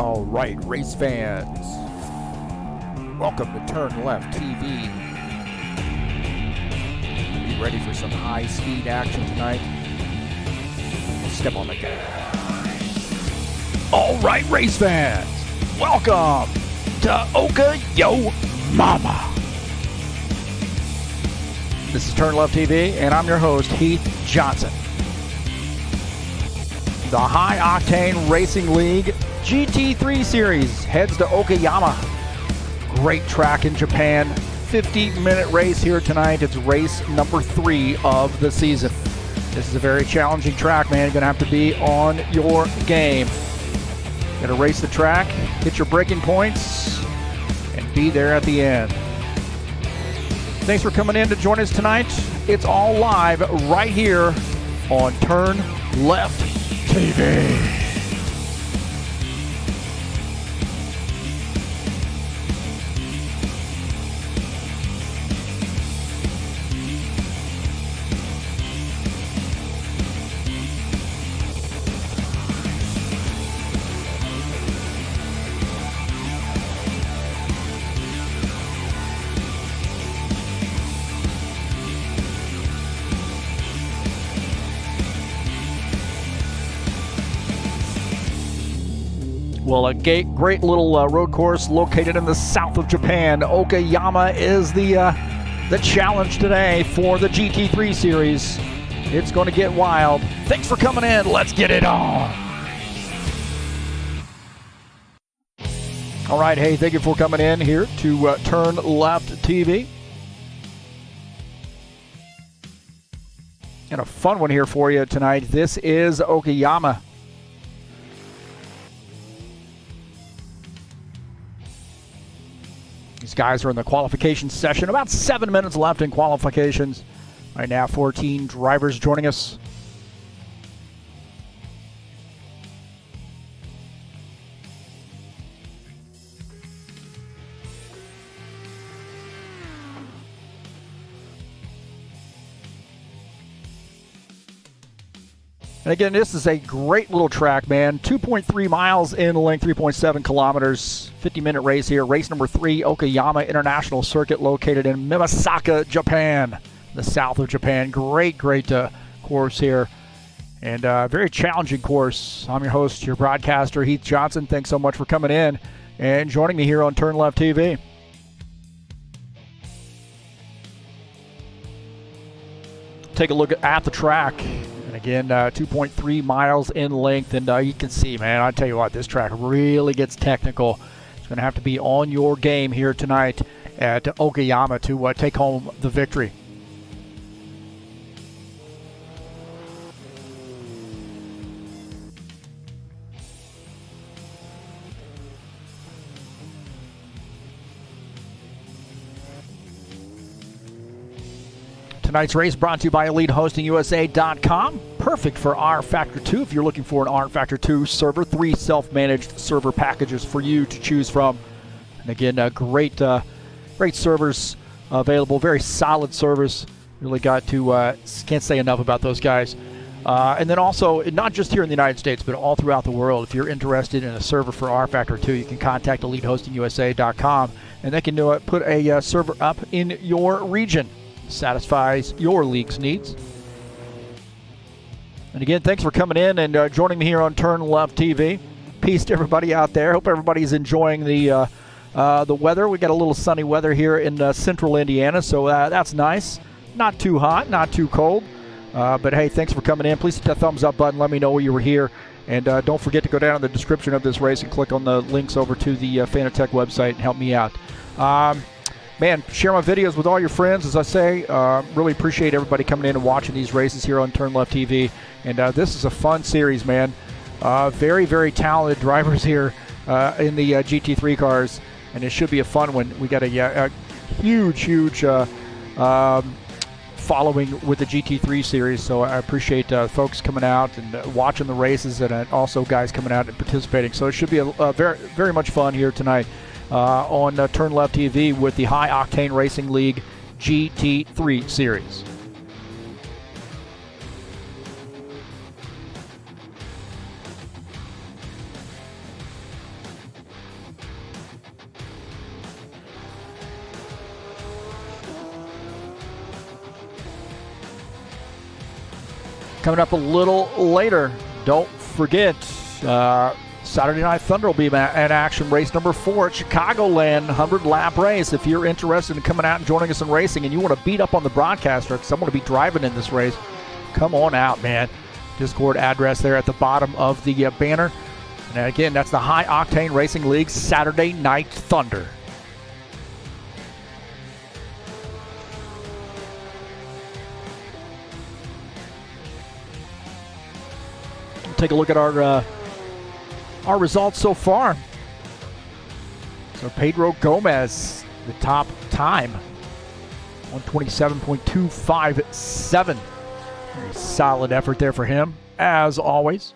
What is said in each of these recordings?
All right, race fans, welcome to TurnLeftTV. Be ready for some high-speed action tonight. Step on the gas. All right, race fans, welcome to Okayama. This is TurnLeftTV, and I'm your host, Heath Johnson. The High Octane Racing League GT3 Series heads to Okayama. Great track in Japan. 50-minute race here tonight. It's race number 3 of the season. This is a very challenging track, man. You're going to have to be on your game. Got to race the track, hit your braking points, and be there at the end. Thanks for coming in to join us tonight. It's all live right here on TurnLeftTV. Well, a great little road course located in the south of Japan. Okayama is the challenge today for the GT3 Series. It's going to get wild. Thanks for coming in. Let's get it on. All right, hey, thank you for coming in here to TurnLeftTV. And a fun one here for you tonight. This is Okayama. These guys are in the qualification session. About 7 minutes left in qualifications. Right now, 14 drivers joining us. And again, this is a great little track, man. 2.3 miles in length, 3.7 kilometers. 50-minute race here. Race number 3, Okayama International Circuit, located in Meschkoff, Japan, the south of Japan. Great course here. And very challenging course. I'm your host, your broadcaster, Heath Johnson. Thanks so much for coming in and joining me here on TurnLeftTV. Take a look at the track. And again, 2.3 miles in length, and you can see, man, I tell you what, this track really gets technical. It's going to have to be on your game here tonight at Okayama to take home the victory. Tonight's race brought to you by EliteHostingUSA.com. Perfect for rFactor 2 if you're looking for an rFactor 2 server. 3 self-managed server packages for you to choose from. And again, great servers available. Very solid servers. Really got to, can't say enough about those guys. And then also, not just here in the United States, but all throughout the world. If you're interested in a server for rFactor 2, you can contact EliteHostingUSA.com, and they can put a server up in your region. Satisfies your league's needs. And again, thanks for coming in and joining me here on TurnLeftTV. Peace to everybody out there. Hope everybody's enjoying the weather. We got a little sunny weather here in central Indiana, so that's nice. Not too hot, not too cold. But hey, thanks for coming in. Please hit that thumbs up button. Let me know you were here. And don't forget to go down in the description of this race and click on the links over to the Fanatech website and help me out. Man, share my videos with all your friends, as I say. Really appreciate everybody coming in and watching these races here on TurnLeftTV. And this is a fun series, man. Very, very talented drivers here in the GT3 cars, and it should be a fun one. We got a huge following with the GT3 series, so I appreciate folks coming out and watching the races, and also guys coming out and participating. So it should be a very, very much fun here tonight. On TurnLeftTV with the High Octane Racing League GT3 Series. Coming up a little later, don't forget, Saturday Night Thunder will be in action. Race number 4 at Chicagoland, 100-lap race. If you're interested in coming out and joining us in racing and you want to beat up on the broadcaster, because I'm going to be driving in this race, come on out, man. Discord address there at the bottom of the banner. And again, that's the High Octane Racing League Saturday Night Thunder. Take a look at our results so far. So Pedro Gomez, the top time, 127.257. Very solid effort there for him, as always.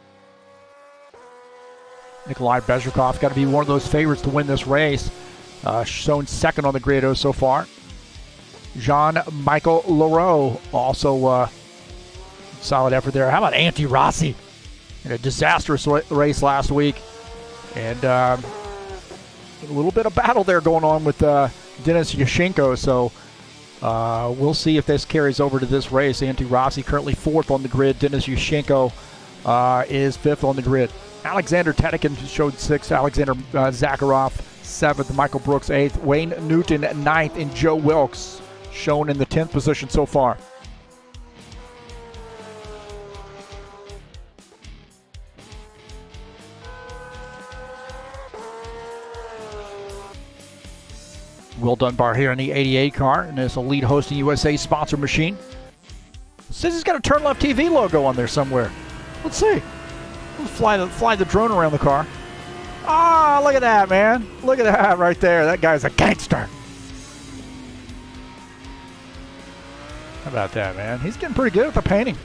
Nikolai Meschkoff got to be one of those favorites to win this race. Shown second on the grid so far. Jean-Michael Leroux, also solid effort there. How about Antti Rossi? In a disastrous race last week. And a little bit of battle there going on with Denis Yashenko. So we'll see if this carries over to this race. Antti Rossi currently 4th on the grid. Denis Yashenko is 5th on the grid. Alexander Tedekin showed 6th. Alexander Zakharov 7th. Michael Brooks 8th. Wayne Newton 9th. And Joe Wilkes shown in the 10th position so far. Will Dunbar here in the 88 car, and this Elite Hosting USA sponsor machine. It says he's got a TurnLeftTV logo on there somewhere. Let's see. We'll fly the drone around the car. Ah, look at that, man. Look at that right there. That guy's a gangster. How about that, man? He's getting pretty good at the painting.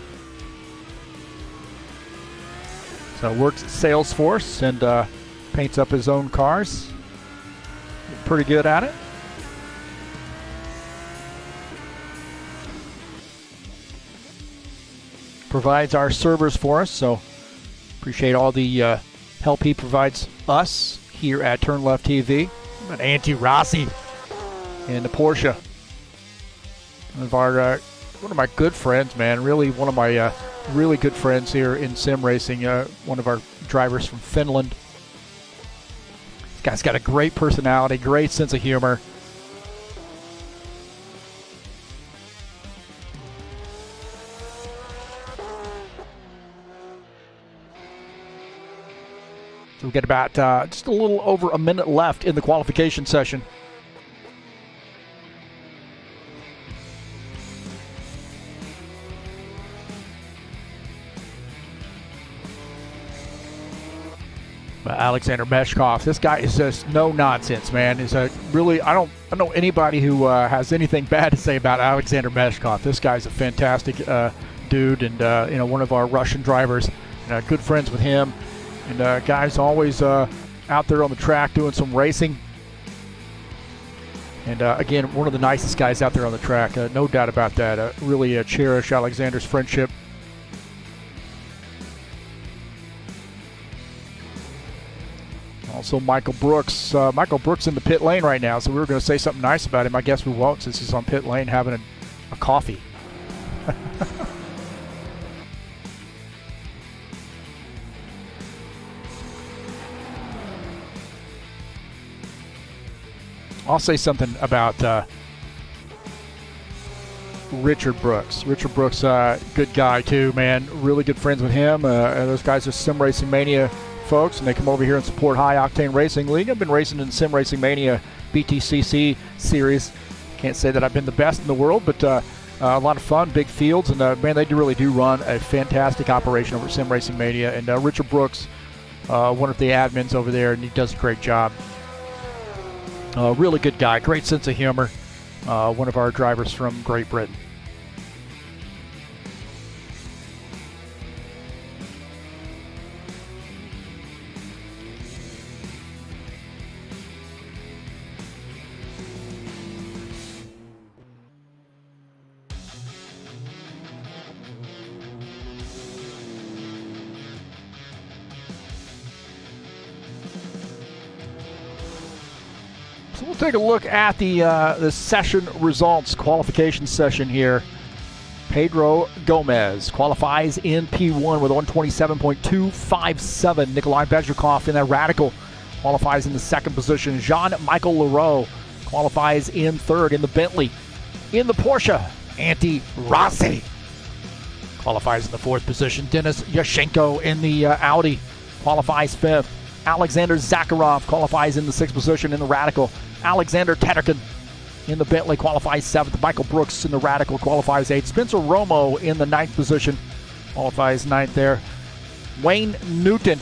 So works at Salesforce and paints up his own cars. Pretty good at it. Provides our servers for us, so appreciate all the help he provides us here at TurnLeftTV. An Antti Rossi in the Porsche. One of my good friends, man. Really, one of my really good friends here in sim racing. One of our drivers from Finland. This guy's got a great personality, great sense of humor. So we've got about just a little over a minute left in the qualification session. Alexander Meschkoff, this guy is just no nonsense, man. Is a really I don't know anybody who has anything bad to say about Alexander Meschkoff. This guy's a fantastic dude, and one of our Russian drivers. And, good friends with him. And guys always out there on the track doing some racing. And again, one of the nicest guys out there on the track, no doubt about that. Really cherish Alexander's friendship. Also, Michael Brooks. Michael Brooks in the pit lane right now, so we were going to say something nice about him. I guess we won't, since he's on pit lane having a coffee. I'll say something about Richard Brooks. Richard Brooks, good guy too, man. Really good friends with him. Those guys are Sim Racing Mania folks, and they come over here and support High Octane Racing League. I've been racing in Sim Racing Mania BTCC series. Can't say that I've been the best in the world, but a lot of fun, big fields, and man, they really do run a fantastic operation over at Sim Racing Mania. And Richard Brooks, one of the admins over there, and he does a great job. Really good guy, great sense of humor. One of our drivers from Great Britain. So we'll take a look at the session results, qualification session here. Pedro Gomez qualifies in P1 with 127.257. Nikolai Meschkoff in that Radical qualifies in the second position. Jean-Michael Leroux qualifies in third in the Bentley. In the Porsche, Antti Rossi qualifies in the fourth position. Denis Yashenko in the Audi qualifies fifth. Alexander Zakharov qualifies in the sixth position in the Radical. Alexander Tederkin in the Bentley qualifies seventh. Michael Brooks in the Radical qualifies eighth. Spencer Romo in the ninth position qualifies ninth there. Wayne Newton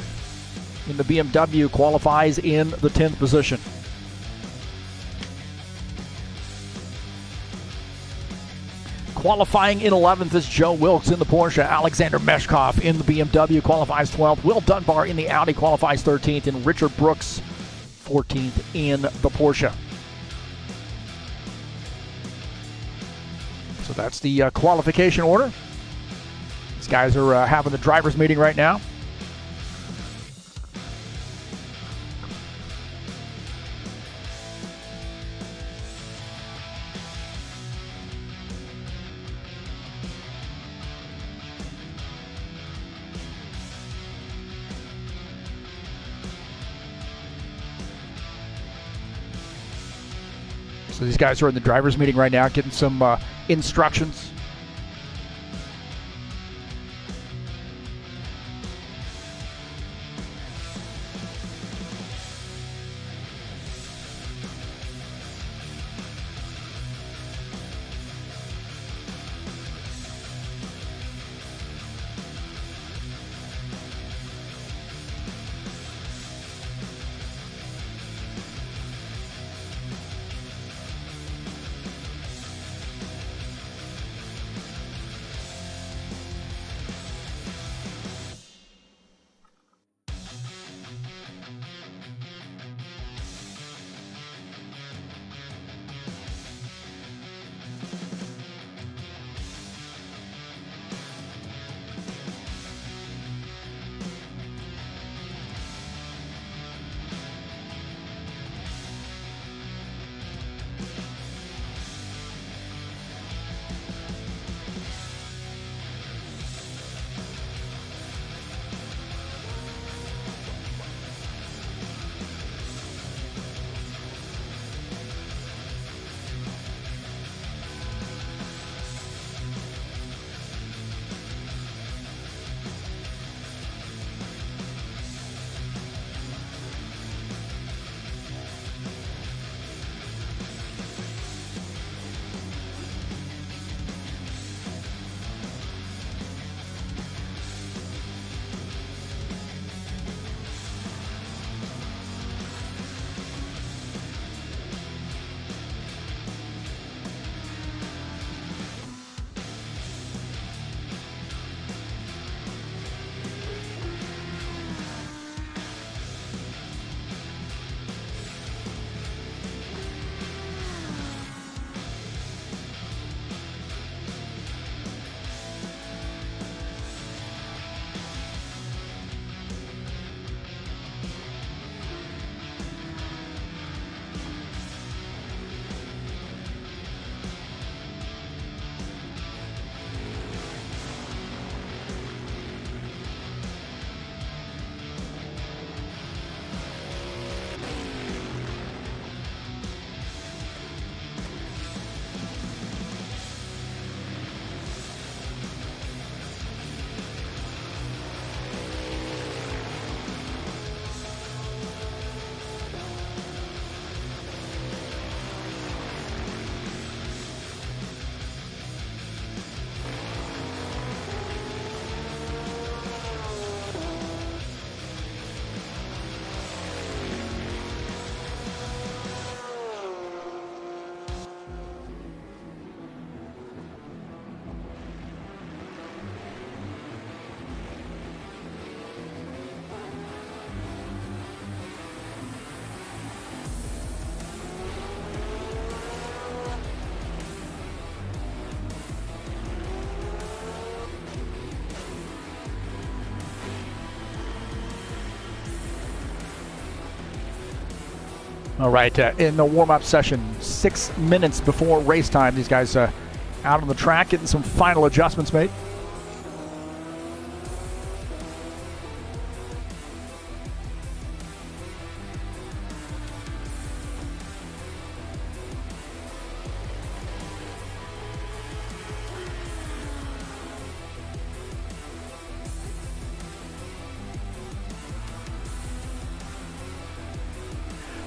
in the BMW qualifies in the 10th position. Qualifying in 11th is Joe Wilkes in the Porsche. Alexander Meschkoff in the BMW qualifies 12th. Will Dunbar in the Audi qualifies 13th. And Richard Brooks 14th in the Porsche. So that's the qualification order. These guys are having the drivers' meeting right now. So these guys are in the drivers' meeting right now, getting some instructions. All right, in the warm-up session, 6 minutes before race time, these guys out on the track, getting some final adjustments made.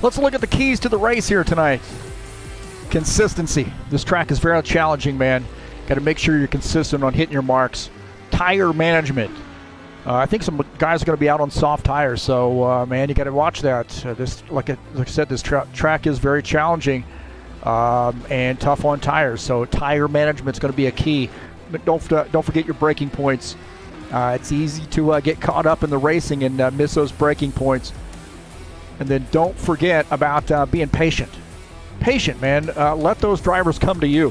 Let's look at the keys to the race here tonight. Consistency. This track is very challenging, man. Got to make sure you're consistent on hitting your marks. Tire management. I think some guys are going to be out on soft tires, so man, you got to watch that. This, like I said, this track is very challenging and tough on tires. So tire management is going to be a key. But don't forget your braking points. It's easy to get caught up in the racing and miss those braking points. And then don't forget about being patient. Patient, man. Let those drivers come to you.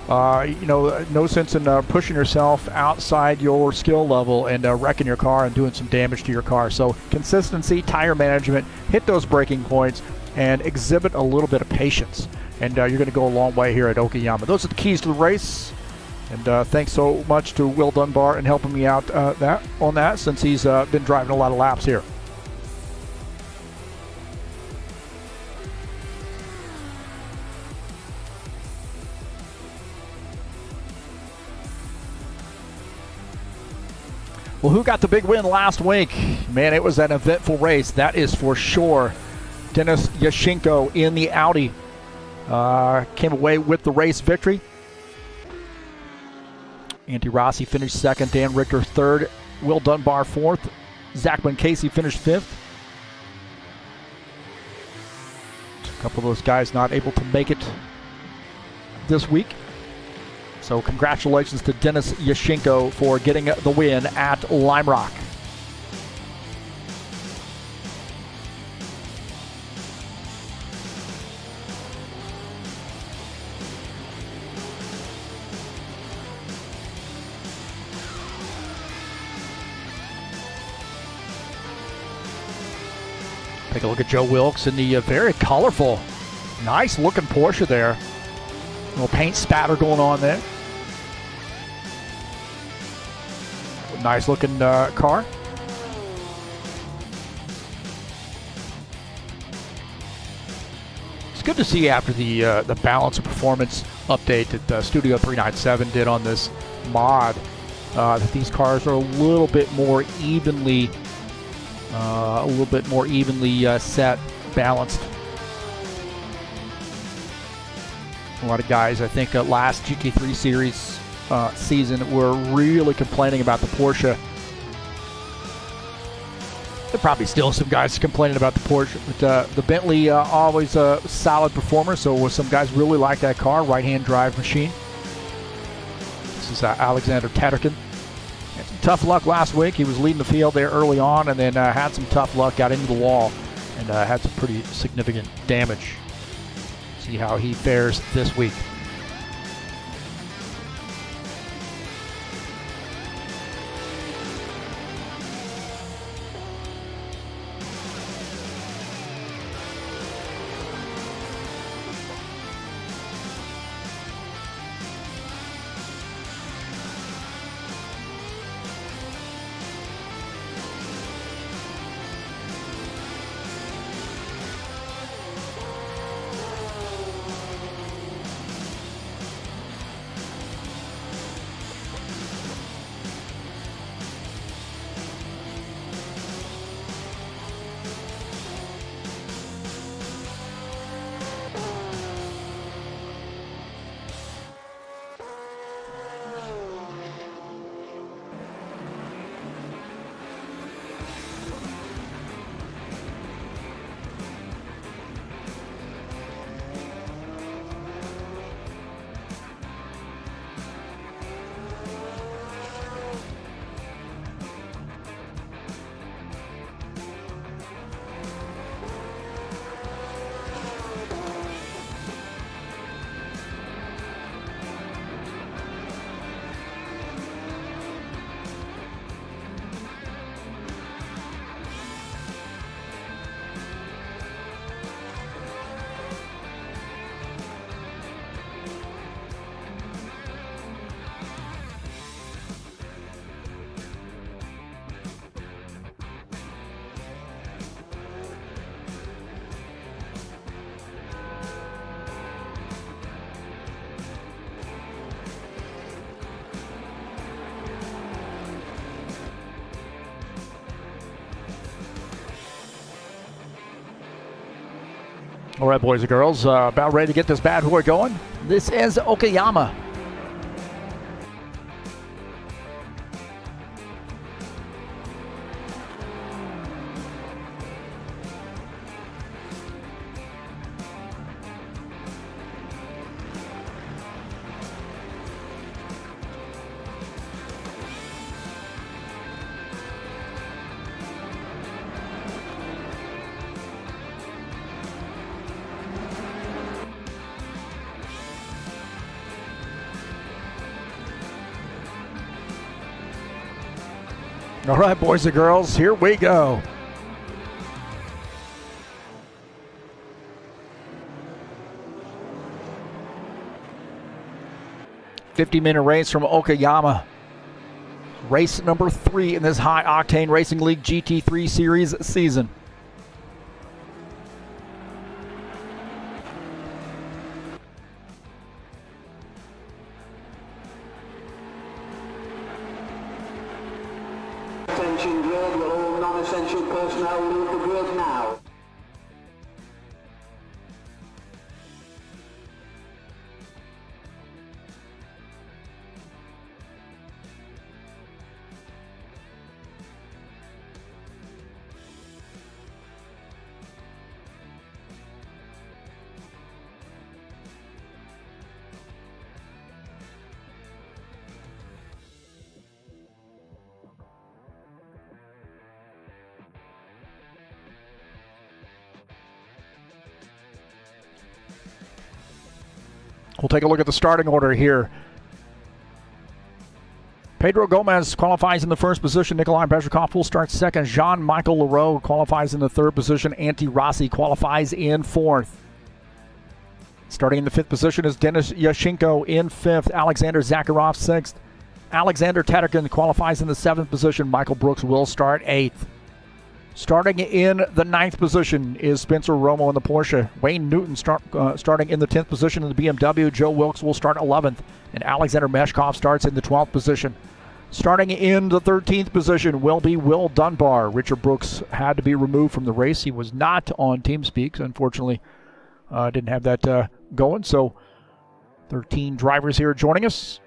No sense in pushing yourself outside your skill level and wrecking your car and doing some damage to your car. So consistency, tire management, hit those braking points, and exhibit a little bit of patience. And you're going to go a long way here at Okayama. Those are the keys to the race. And thanks so much to Will Dunbar and helping me out on that since he's been driving a lot of laps here. Well, who got the big win last week? Man, it was an eventful race, that is for sure. Denis Yashchenko in the Audi came away with the race victory. Andy Rossi finished second, Dan Richter third, Will Dunbar fourth, Zachman Casey finished fifth. A couple of those guys not able to make it this week. So congratulations to Denis Yashchenko for getting the win at Lime Rock. Take a look at Joe Wilkes in the very colorful, nice looking Porsche there. A little paint spatter going on there. Nice looking car. It's good to see after the balance of performance update that Studio 397 did on this mod that these cars are a little bit more evenly set, balanced. A lot of guys, I think, last GT3 series season were really complaining about the Porsche. There are probably still some guys complaining about the Porsche, but the Bentley always a solid performer, so some guys really like that car, right-hand drive machine. This is Alexander Tatterkin. Had some tough luck last week. He was leading the field there early on and then had some tough luck, got into the wall, and had some pretty significant damage. See how he fares this week. All right, boys and girls, about ready to get this bad boy going. This is Okayama. All right, boys and girls, here we go. $50-minute race from Okayama. Race number 3 in this High Octane Racing League GT3 Series season. Attention grid, will all non-essential personnel leave the grid now. We'll take a look at the starting order here. Pedro Gomez qualifies in the first position. Nikolai Meschkoff will start second. Jean-Michel Leroux qualifies in the third position. Antti Rossi qualifies in fourth. Starting in the fifth position is Denis Yashenko in fifth. Alexander Zakharov sixth. Alexander Tetakin qualifies in the seventh position. Michael Brooks will start eighth. Starting in the ninth position is Spencer Romo in the Porsche. Wayne Newton starting in the 10th position in the BMW. Joe Wilkes will start 11th. And Alexander Meschkoff starts in the 12th position. Starting in the 13th position will be Will Dunbar. Richard Brooks had to be removed from the race. He was not on TeamSpeak. Unfortunately, didn't have that going. So 13 drivers here joining us.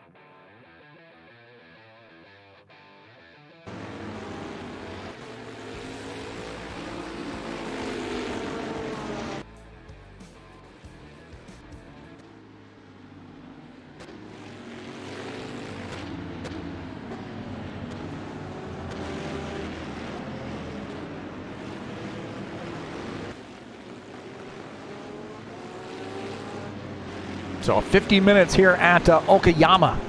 So 50 minutes here at Okayama.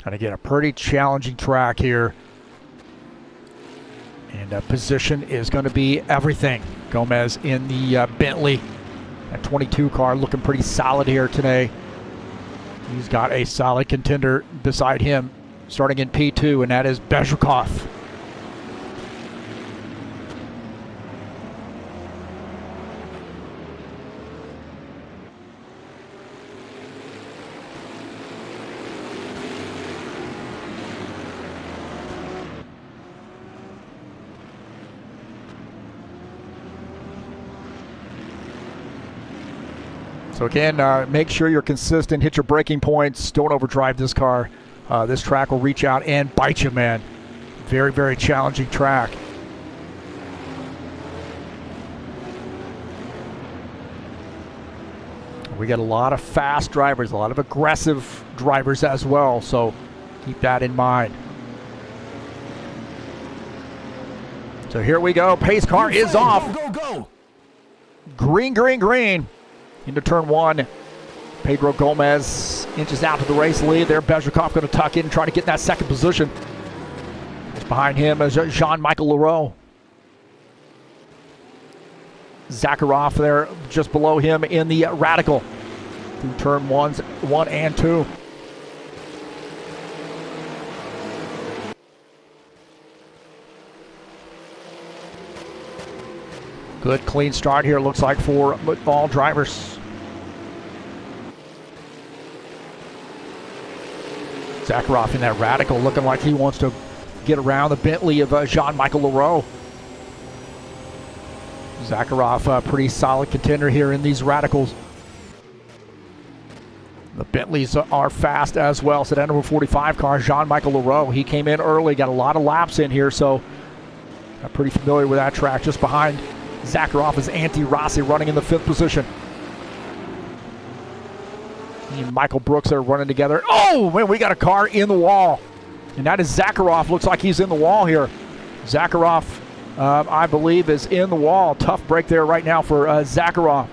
And again, a pretty challenging track here. And position is going to be everything. Gomez in the Bentley. That 22 car looking pretty solid here today. He's got a solid contender beside him starting in P2, and that is Meschkoff. So again, make sure you're consistent, hit your braking points, don't overdrive this car. This track will reach out and bite you, man. Very, very challenging track. We got a lot of fast drivers, a lot of aggressive drivers as well, so keep that in mind. So here we go, pace car is off. Go, go, go. Green, green, green. Into turn one. Pedro Gomez inches out to the race lead there. Meschkoff going to tuck in and try to get in that second position. Behind him is Jean-Michel Leroux. Zakharov there just below him in the Radical. Through turn 1 and 2. Good clean start here, looks like, for all drivers. Zakharov in that radical, looking like he wants to get around the Bentley of Jean-Michel Leroux. Zakharov, pretty solid contender here in these radicals. The Bentleys are fast as well. So that number 45 car, Jean-Michel Leroux, he came in early, got a lot of laps in here, so I'm pretty familiar with that track. Just behind Zakharov is Antti Rossi running in the 5th position. And Michael Brooks are running together. Oh, man, we got a car in the wall. And that is Zakharov. Looks like he's in the wall here. Zakharov, I believe, is in the wall. Tough break there right now for Zakharov.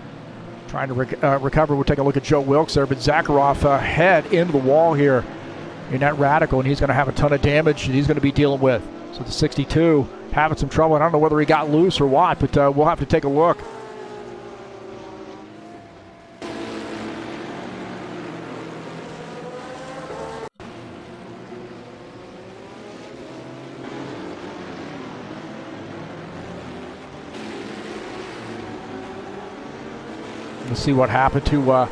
Trying to recover. We'll take a look at Joe Wilkes there, but Zakharov head into the wall here in that radical, and he's going to have a ton of damage that he's going to be dealing with. So the 62 having some trouble, and I don't know whether he got loose or what, but we'll have to take a look. Let's see what happened to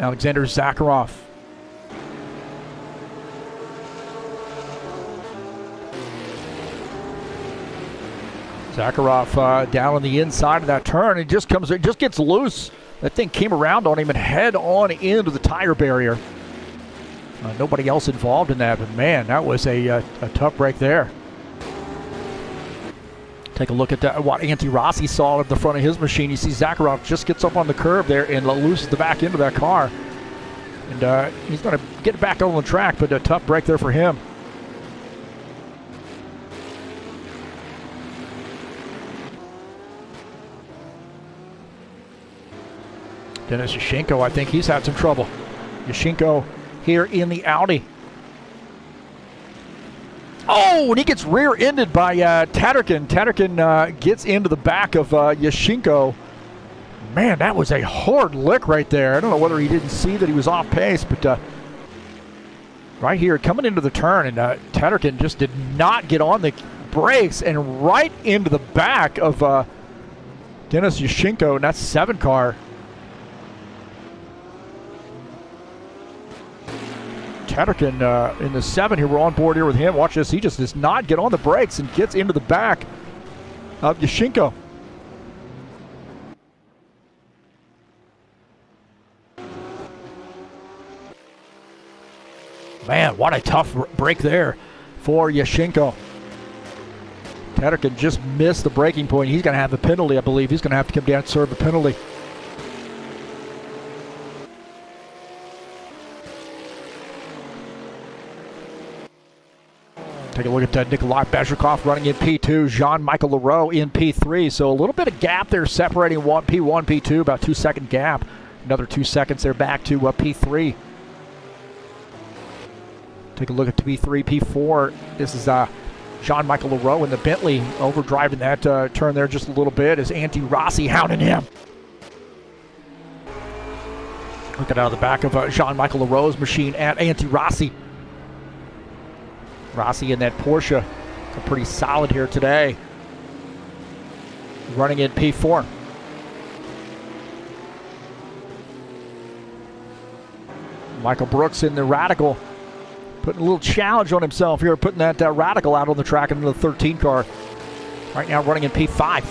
Alexander Zakharov. Zakharov down on the inside of that turn. It just gets loose. That thing came around on him and head on into the tire barrier. Nobody else involved in that, but man, that was a tough break there. Take a look at what Antti Rossi saw at the front of his machine. You see Zakharov just gets up on the curb there and loses the back end of that car. And he's going to get back on the track, but a tough break there for him. Dennis Yashenko, I think he's had some trouble. Yashenko here in the Audi. Oh, and he gets rear-ended by Tatarkin. Tatarkin gets into the back of Yashenko. Man, that was a hard lick right there. I don't know whether he didn't see that he was off pace, but right here, coming into the turn, and Tatarkin just did not get on the brakes and right into the back of Dennis Yashenko, and that's 7 car. Tatarkin in the 7 here. We're on board here with him. Watch this. He just does not get on the brakes and gets into the back of Yashenko. Man, what a tough break there for Yashenko. Tatarkin just missed the braking point. He's going to have the penalty, I believe. He's going to have to come down and serve the penalty. Take a look at Nikolai Meschkoff running in P2, Jean-Michel Leroux in P3. So a little bit of gap there separating P1, P2, about 2-second gap. Another 2 seconds there back to P3. Take a look at P3, P4. This is Jean-Michel Leroux in the Bentley, overdriving that turn there just a little bit as Antti Rossi hounding him. Looking out of the back of Jean-Michel Leroux's machine at Antti Rossi. Rossi in that Porsche, pretty solid here today. Running in P4. Michael Brooks in the Radical, putting a little challenge on himself here, putting that Radical out on the track into the 13 car. Right now running in P5.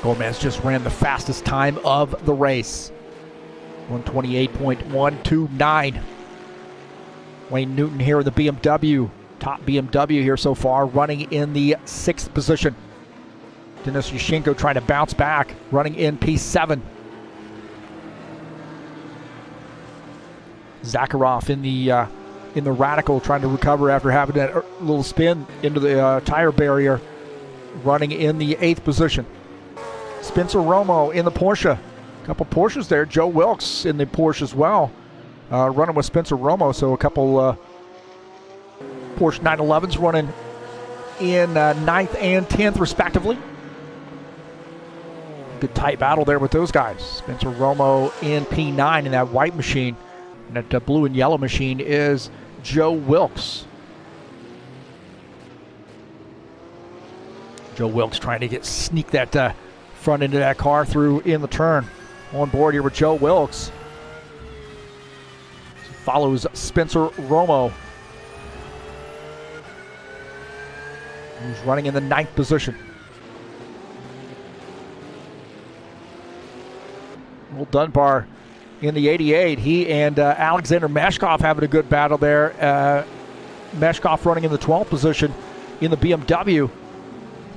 Gomez just ran the fastest time of the race. 128.129. Wayne Newton here in the BMW. Top BMW here so far, running in the 6th position. Dennis Yashenko trying to bounce back, running in P7. Zakharov in the Radical trying to recover after having that little spin into the tire barrier, running in the 8th position. Spencer Romo in the Porsche. Couple Porsches there. Joe Wilkes in the Porsche as well, running with Spencer Romo. So a couple Porsche 911s running in 9th and 10th respectively. Good tight battle there with those guys. Spencer Romo in P9 in that white machine. And that blue and yellow machine is Joe Wilkes. Joe Wilkes trying to sneak that front end of that car through in the turn. On board here with Joe Wilkes. Follows Spencer Romo, who's running in the 9th position. Will Dunbar in the 88. He and Alexander Meschkoff having a good battle there. Meschkoff running in the 12th position in the BMW.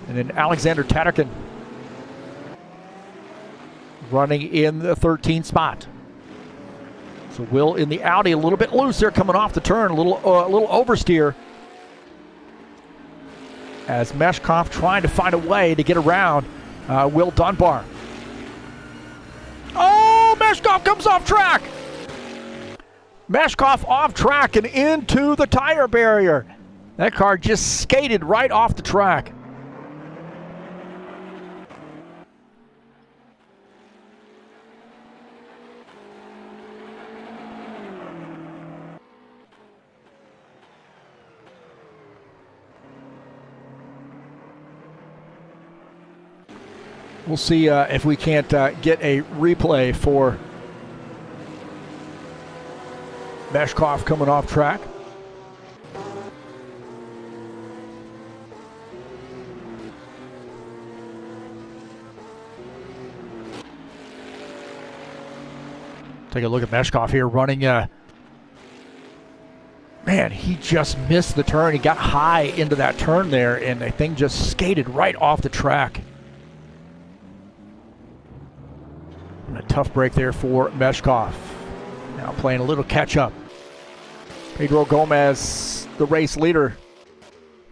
And then Alexander Tederkin running in the 13th spot. So Will in the Audi a little bit loose there coming off the turn. A little oversteer. As Meschkoff trying to find a way to get around Will Dunbar. Oh, Meschkoff comes off track. Meschkoff off track and into the tire barrier. That car just skated right off the track. We'll see if we can't get a replay for Meschkoff coming off track. Take a look at Meschkoff here running. Man, he just missed the turn. He got high into that turn there, and the thing just skated right off the track. And a tough break there for Meschkoff. Now playing a little catch-up. Pedro Gomez, the race leader.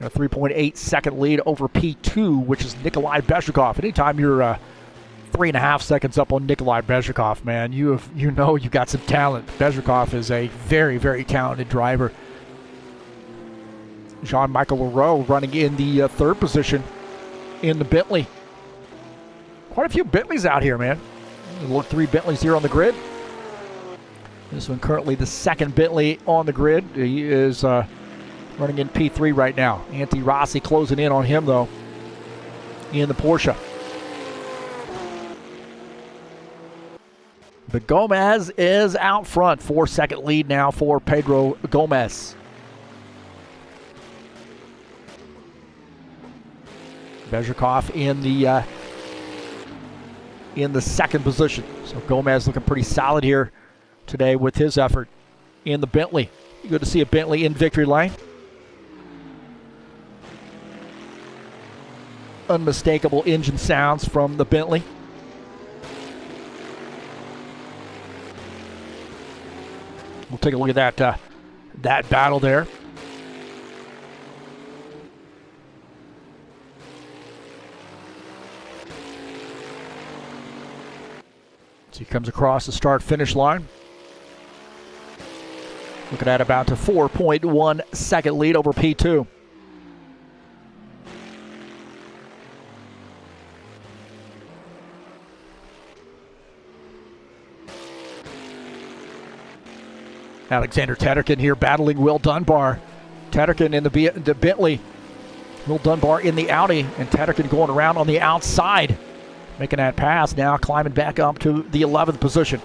A 3.8 second lead over P2, which is Nikolai Meschkoff. Anytime you're 3.5 seconds up on Nikolai Meschkoff, man, you know you got some talent. Meschkoff is a very, very talented driver. Jean-Michel Leroux running in the 3rd position in the Bentley. Quite a few Bentleys out here, man. Look, 3 Bentleys here on the grid. This one currently the 2nd Bentley on the grid. He is running in P3 right now. Antti Rossi closing in on him, though, in the Porsche. But Gomez is out front. 4-second lead now for Pedro Gomez. Meschkoff in the 2nd position. So Gomez looking pretty solid here today with his effort in the Bentley. Good to see a Bentley in victory lane. Unmistakable engine sounds from the Bentley. We'll take a look at that battle there. So he comes across the start-finish line. Looking at about a 4.1 second lead over P2. Alexander Tederkin here battling Will Dunbar. Tederkin in the Bentley. Will Dunbar in the Audi, and Tederkin going around on the outside. Making that pass now, climbing back up to the 11th position.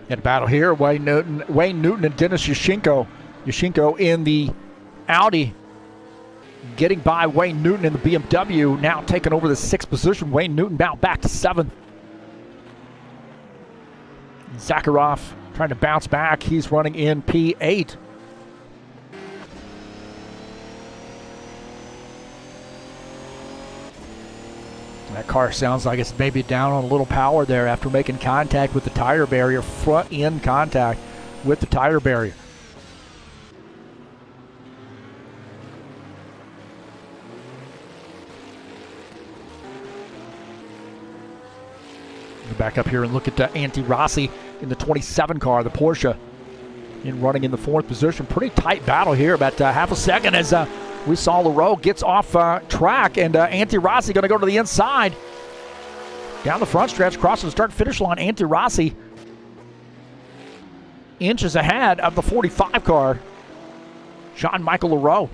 In battle here, Wayne Newton and Dennis Yashenko. Yashenko in the Audi, getting by Wayne Newton in the BMW, now taking over the 6th position. Wayne Newton now back to 7th. Zakharov trying to bounce back. He's running in P8. That car sounds like it's maybe down on a little power there after making contact with the tire barrier, front end contact with the tire barrier. Back up here and look at Antti Rossi in the 27 car, the Porsche, running in the 4th position. Pretty tight battle here, about half a second as we saw Leroux gets off track, and Antti Rossi going to go to the inside. Down the front stretch, crossing the start-finish line, Antti Rossi inches ahead of the 45 car, Jean-Michel Leroux.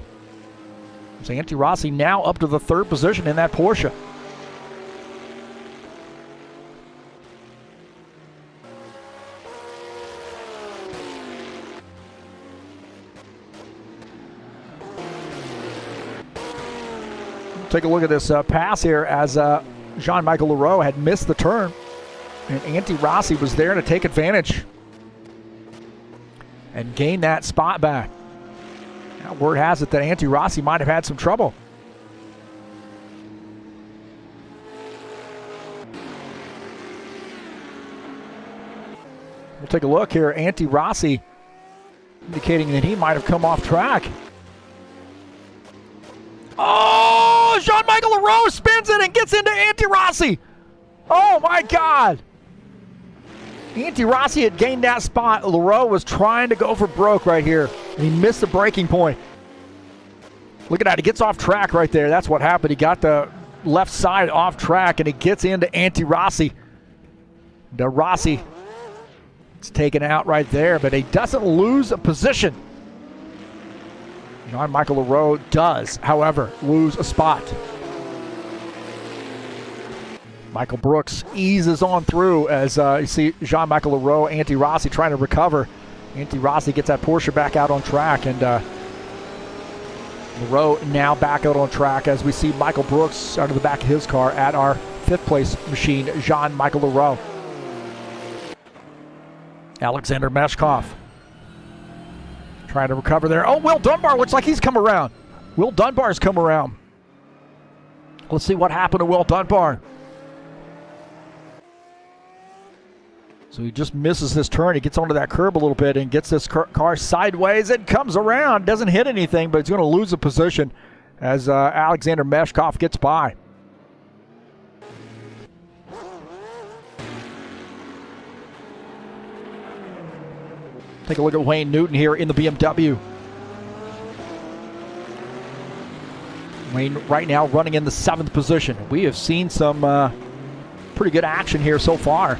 So Antti Rossi now up to the 3rd position in that Porsche. Take a look at this pass here as Jean-Michel Leroux had missed the turn, and Antti Rossi was there to take advantage and gain that spot back. Now, word has it that Antti Rossi might have had some trouble. We'll take a look here. Antti Rossi indicating that he might have come off track. Oh, Jean-Michel Leroux spins it and gets into Antti Rossi. Oh, my God. Antti Rossi had gained that spot. Leroux was trying to go for broke right here, and he missed the braking point. Look at that. He gets off track right there. That's what happened. He got the left side off track, and he gets into Antti Rossi. The Rossi is taken out right there, but he doesn't lose a position. Jean-Michel Leroux does, however, lose a spot. Michael Brooks eases on through as you see Jean-Michel Leroux, Antti Rossi trying to recover. Antti Rossi gets that Porsche back out on track, and Leroux now back out on track as we see Michael Brooks out of the back of his car at our 5th place machine, Jean-Michel Leroux. Alexander Meschkoff trying to recover there. Oh, Will Dunbar looks like he's come around. Will Dunbar's come around. Let's see what happened to Will Dunbar. So he just misses this turn. He gets onto that curb a little bit and gets this car sideways and comes around. Doesn't hit anything, but he's going to lose a position as Alexander Meschkoff gets by. Take a look at Wayne Newton here in the BMW. Wayne right now running in the 7th position. We have seen some pretty good action here so far.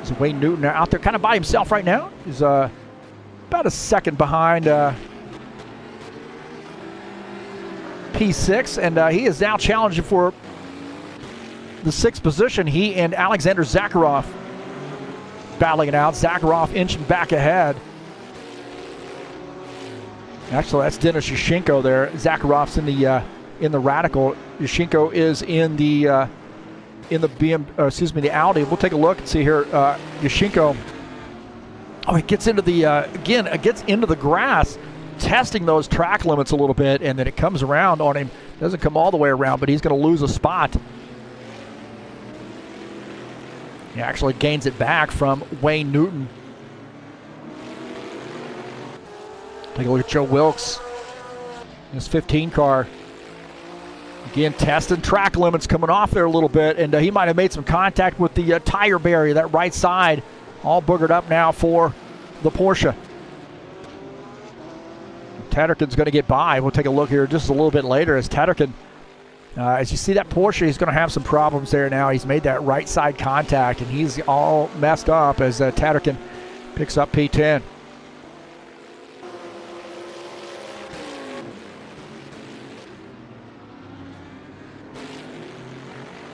So Wayne Newton out there kind of by himself right now. He's about a second behind P6, and he is now challenging for the 6th position. He and Alexander Zakharov battling it out. Zakharov inching back ahead. Actually, that's Denis Yushchenko there. Zakharov's in the Radical. Yushchenko is in the the Audi. We'll take a look and see here. Yushchenko. Oh, he gets into the gets into the grass, testing those track limits a little bit, and then it comes around on him. Doesn't come all the way around, but he's going to lose a spot. He actually gains it back from Wayne Newton. Take a look at Joe Wilkes. His 15 car. Again, testing track limits coming off there a little bit, and he might have made some contact with the tire barrier, that right side. All boogered up now for the Porsche. Tederken's going to get by. We'll take a look here just a little bit later as Tederken, as you see that Porsche, he's going to have some problems there now. He's made that right side contact, and he's all messed up as Tederken picks up P10.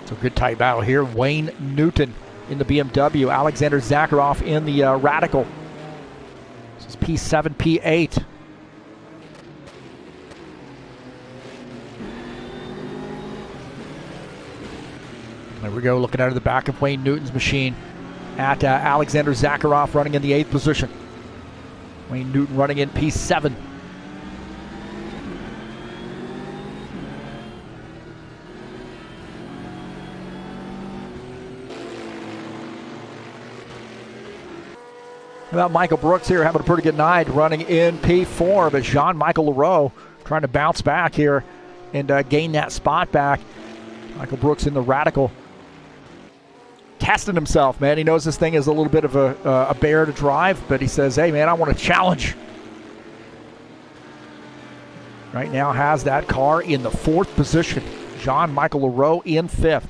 So good tight battle here. Wayne Newton in the BMW. Alexander Zakharov in the Radical. This is P7, P8. There we go, looking out of the back of Wayne Newton's machine at Alexander Zakharov running in the 8th position. Wayne Newton running in P7. How about Michael Brooks here having a pretty good night running in P4, but Jean-Michel Leroux trying to bounce back here and gain that spot back. Michael Brooks in the Radical. Testing himself, man. He knows this thing is a little bit of a bear to drive, but he says, hey, man, I want to challenge. Right now has that car in the 4th position. Jean-Michel Leroux in 5th.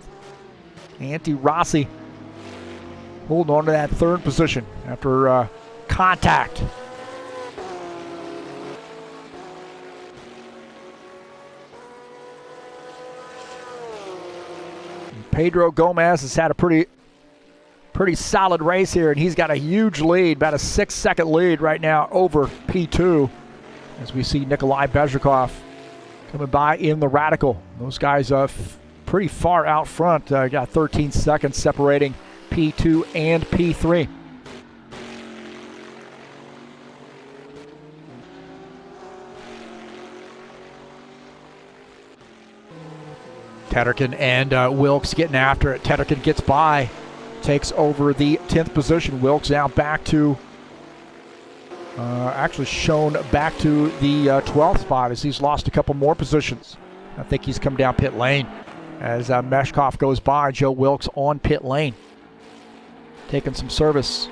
Antti Rossi holding on to that 3rd position after contact. Pedro Gomez has had a pretty solid race here, and he's got a huge lead, about a 6-second lead right now over P2, as we see Nikolai Meschkoff coming by in the Radical. Those guys pretty far out front. Got 13 seconds separating P2 and P3. Tederken and Wilkes getting after it. Tederken gets by, takes over the 10th position. Wilkes now back to, actually shown back to the 12th spot as he's lost a couple more positions. I think he's come down pit lane as Meschkoff goes by. Joe Wilkes on pit lane, taking some service.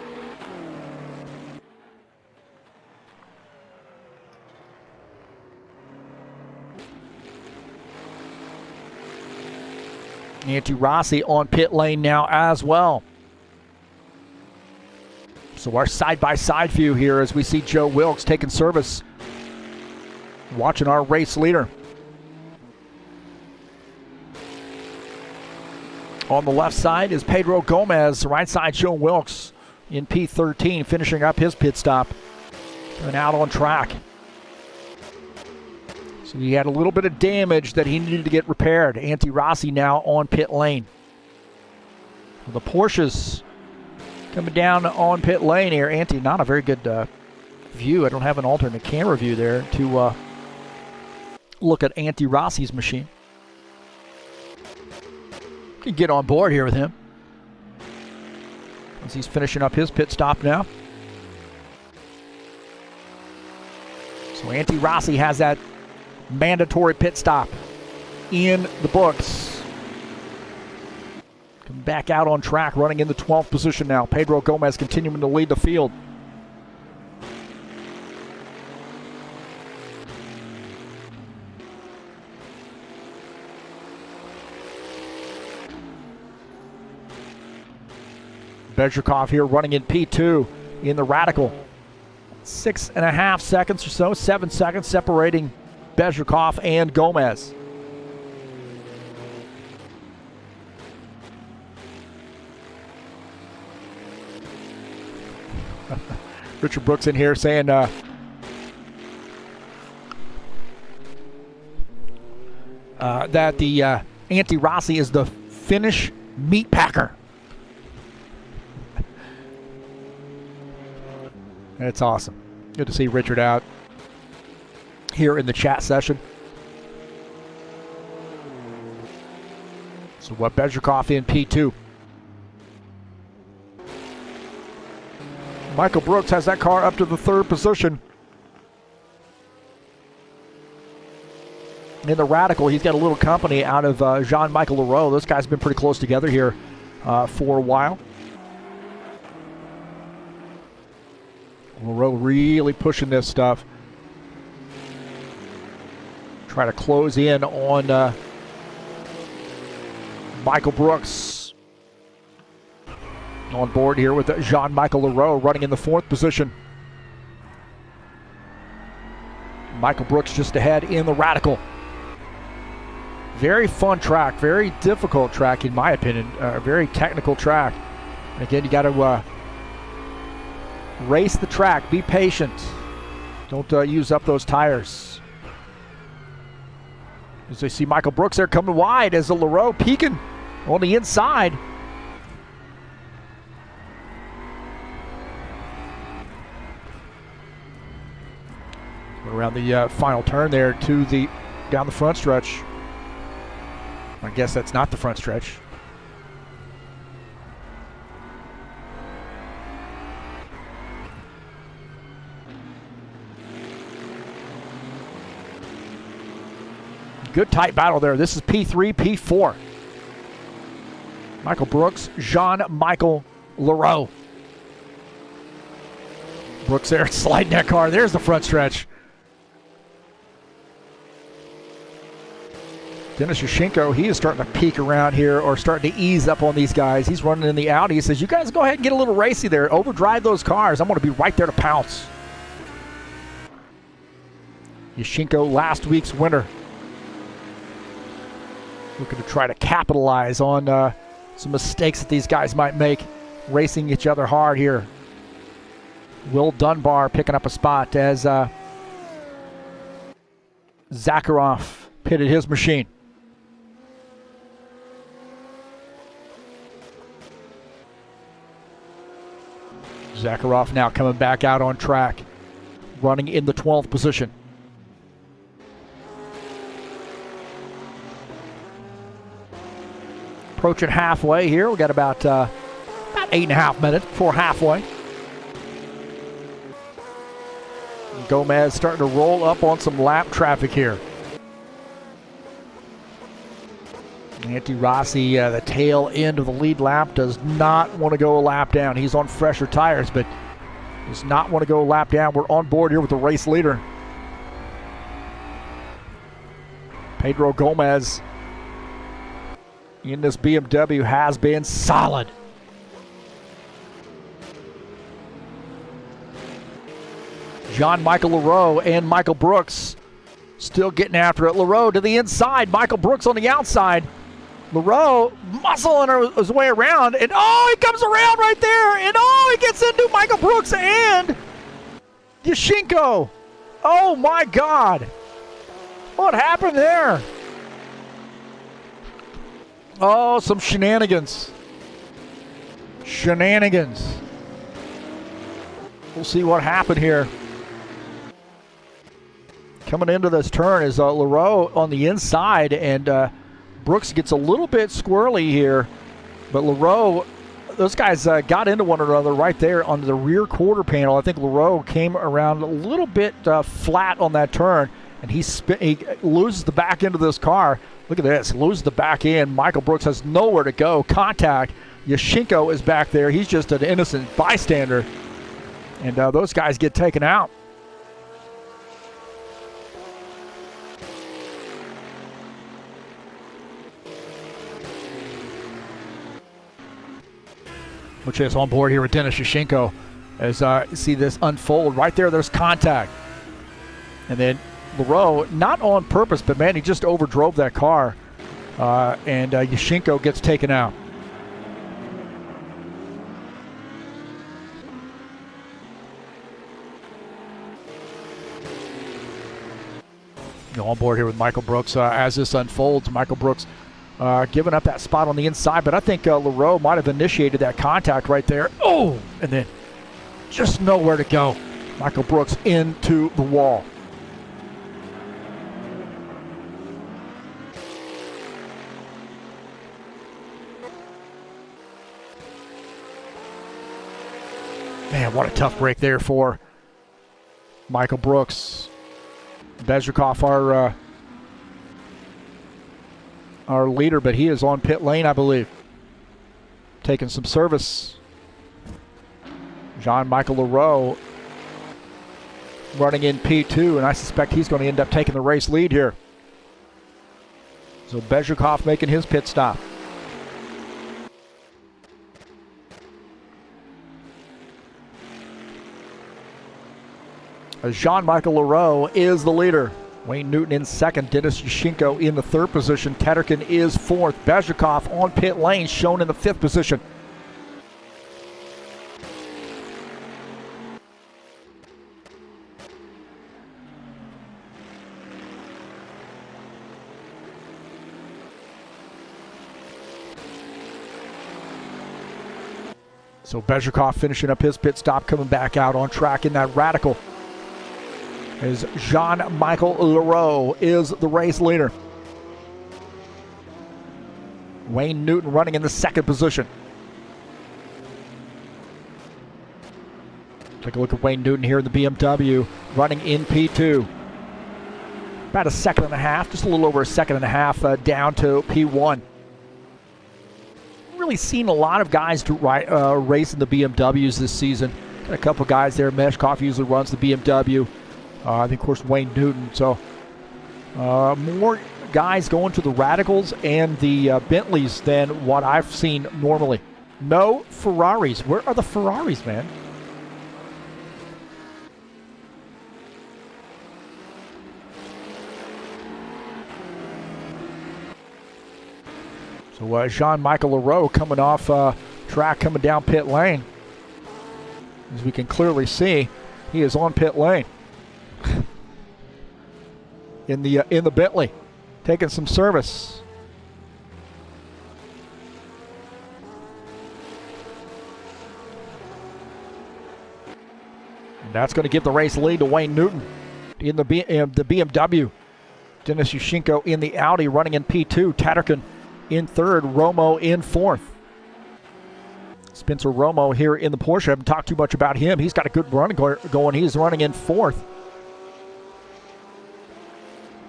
Antti Rossi on pit lane now as well. So our side-by-side view here as we see Joe Wilkes taking service, watching our race leader. On the left side is Pedro Gomez. Right side, Joe Wilkes in P13, finishing up his pit stop. Coming out on track. So he had a little bit of damage that he needed to get repaired. Antti Rossi now on pit lane. The Porsches coming down on pit lane here. Antti, not a very good view. I don't have an alternate camera view there to look at Antti Rossi's machine. Can get on board here with him as he's finishing up his pit stop now. So Antti Rossi has that mandatory pit stop in the books. Coming back out on track, running in the 12th position now. Pedro Gomez continuing to lead the field. Meschkoff here running in P2 in the Radical. 6.5 seconds or so, 7 seconds separating Meschkoff and Gomez. Richard Brooks in here saying that the Antti Rossi is the Finnish meat packer. That's awesome. Good to see Richard out here in the chat session. So what, Meschkoff in P2. Michael Brooks has that car up to the 3rd position. In the Radical, he's got a little company out of Jean-Michel Leroux. Those guys have been pretty close together here for a while. Leroux really pushing this stuff. Try to close in on Michael Brooks. On board here with Jean-Michel Leroux running in the 4th position. Michael Brooks just ahead in the Radical. Very fun track, very difficult track in my opinion. Very technical track. Again, you got to race the track, be patient. Don't use up those tires. As they see Michael Brooks there coming wide as the Leroux peeking on the inside. Around the final turn there to the down the front stretch. I guess that's not the front stretch. Good tight battle there. This is P3, P4. Michael Brooks, Jean-Michel Leroux. Brooks there sliding that car. There's the front stretch. Dennis Yashenko, he is starting to peek around here or starting to ease up on these guys. He's running in the Audi. He says, you guys go ahead and get a little racy there. Overdrive those cars. I'm going to be right there to pounce. Yashenko, last week's winner. Looking to try to capitalize on some mistakes that these guys might make. Racing each other hard here. Will Dunbar picking up a spot as Zakharov pitted his machine. Zakharov now coming back out on track, running in the 12th position. Approaching halfway here. We got about 8.5 minutes before halfway. Gomez starting to roll up on some lap traffic here. Antti Rossi, the tail end of the lead lap, does not want to go a lap down. He's on fresher tires, but does not want to go a lap down. We're on board here with the race leader. Pedro Gomez in this BMW has been solid. Jean-Michael Leroux and Michael Brooks still getting after it. Leroux to the inside, Michael Brooks on the outside. Leroux muscling his way around, and oh, he comes around right there, and oh, he gets into Michael Brooks and Yashenko. Oh my God. What happened there? Oh, some shenanigans. Shenanigans. We'll see what happened here. Coming into this turn is Leroux on the inside, and Brooks gets a little bit squirrely here. But Leroux, those guys got into one another right there on the rear quarter panel. I think Leroux came around a little bit flat on that turn, and he loses the back end of this car. Look at this, loses the back end. Michael Brooks has nowhere to go. Contact. Yashenko is back there. He's just an innocent bystander. And those guys get taken out. Which is on board here with Dennis Yashenko as you see this unfold. Right there, there's contact. And then Leroux, not on purpose, but man, he just overdrove that car. And Yashenko gets taken out. On board here with Michael Brooks as this unfolds. Michael Brooks giving up that spot on the inside, but I think Leroux might have initiated that contact right there. Oh, and then just nowhere to go. Michael Brooks into the wall. Man, what a tough break there for Michael Brooks. Meschkoff, our leader, but he is on pit lane, I believe. Taking some service. Jean-Michael Leroux running in P2, and I suspect he's going to end up taking the race lead here. So Meschkoff making his pit stop. Jean-Michael Leroux is the leader. Wayne Newton in second. Dennis Yashenko in the third position. Tederkin is fourth. Meschkoff on pit lane, shown in the fifth position. So Meschkoff finishing up his pit stop, coming back out on track in that Radical. As Jean-Michael Leroux is the race leader. Wayne Newton running in the second position. Take a look at Wayne Newton here in the BMW, running in P2. About a second and a half, just a little over a second and a half down to P1. Really seen a lot of guys to race in the BMWs this season. Got a couple guys there. Meschkoff usually runs the BMW. I think, of course, Wayne Newton. So more guys going to the Radicals and the Bentleys than what I've seen normally. No Ferraris. Where are the Ferraris, man? So Jean-Michel Leroux coming off track, coming down pit lane. As we can clearly see, he is on pit lane in the Bentley, taking some service. And that's going to give the race lead to Wayne Newton in the BMW. Dennis Yushchenko in the Audi, running in P2. Tatterkin in third, Romo in fourth. Spencer Romo here in the Porsche. I haven't talked too much about him. He's got a good run going. He's running in fourth.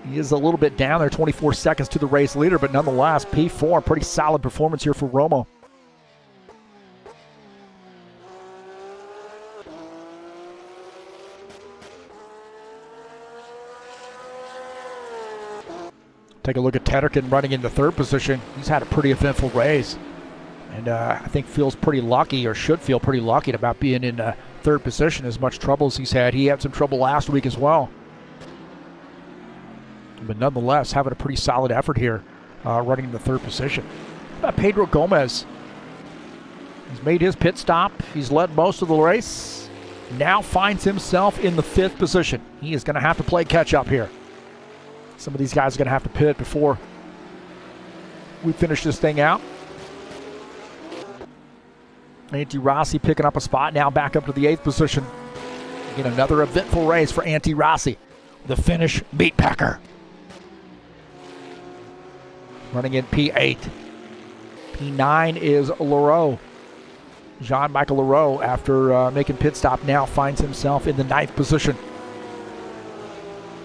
He is a little bit down there, 24 seconds to the race leader, but nonetheless, P4, pretty solid performance here for Romo. Take a look at Tatterkin running in the third position. He's had a pretty eventful race. And I think feels pretty lucky, or should feel pretty lucky about being in third position. As much trouble as he's had. He had some trouble last week as well. But nonetheless, having a pretty solid effort here, running in the third position. What about Pedro Gomez? He's made his pit stop. He's led most of the race. Now finds himself in the fifth position. He is going to have to play catch up here. Some of these guys are going to have to pit before we finish this thing out. Antti Rossi picking up a spot now, back up to the 8th position. Again, another eventful race for Antti Rossi, the Finnish meat packer. Running in P8. P9 is Leroux. Jean-Michel Leroux, after making pit stop, now finds himself in the 9th position.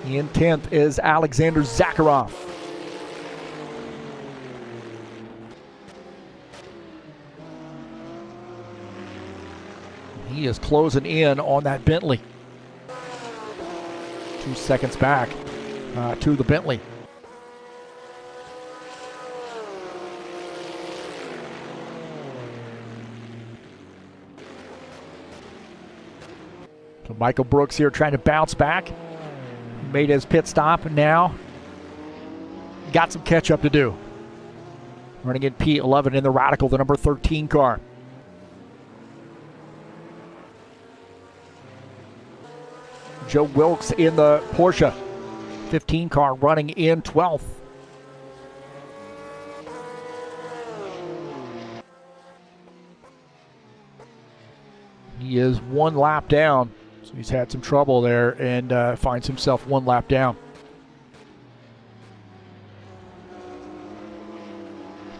In 10th is Alexander Zakharov. He is closing in on that Bentley. 2 seconds back to the Bentley. So Michael Brooks here trying to bounce back. He made his pit stop and now got some catch up to do. Running in P11 in the Radical, the number 13 car. Joe Wilkes in the Porsche 15 car, running in 12th. He is 1 lap down, so he's had some trouble there and finds himself 1 lap down.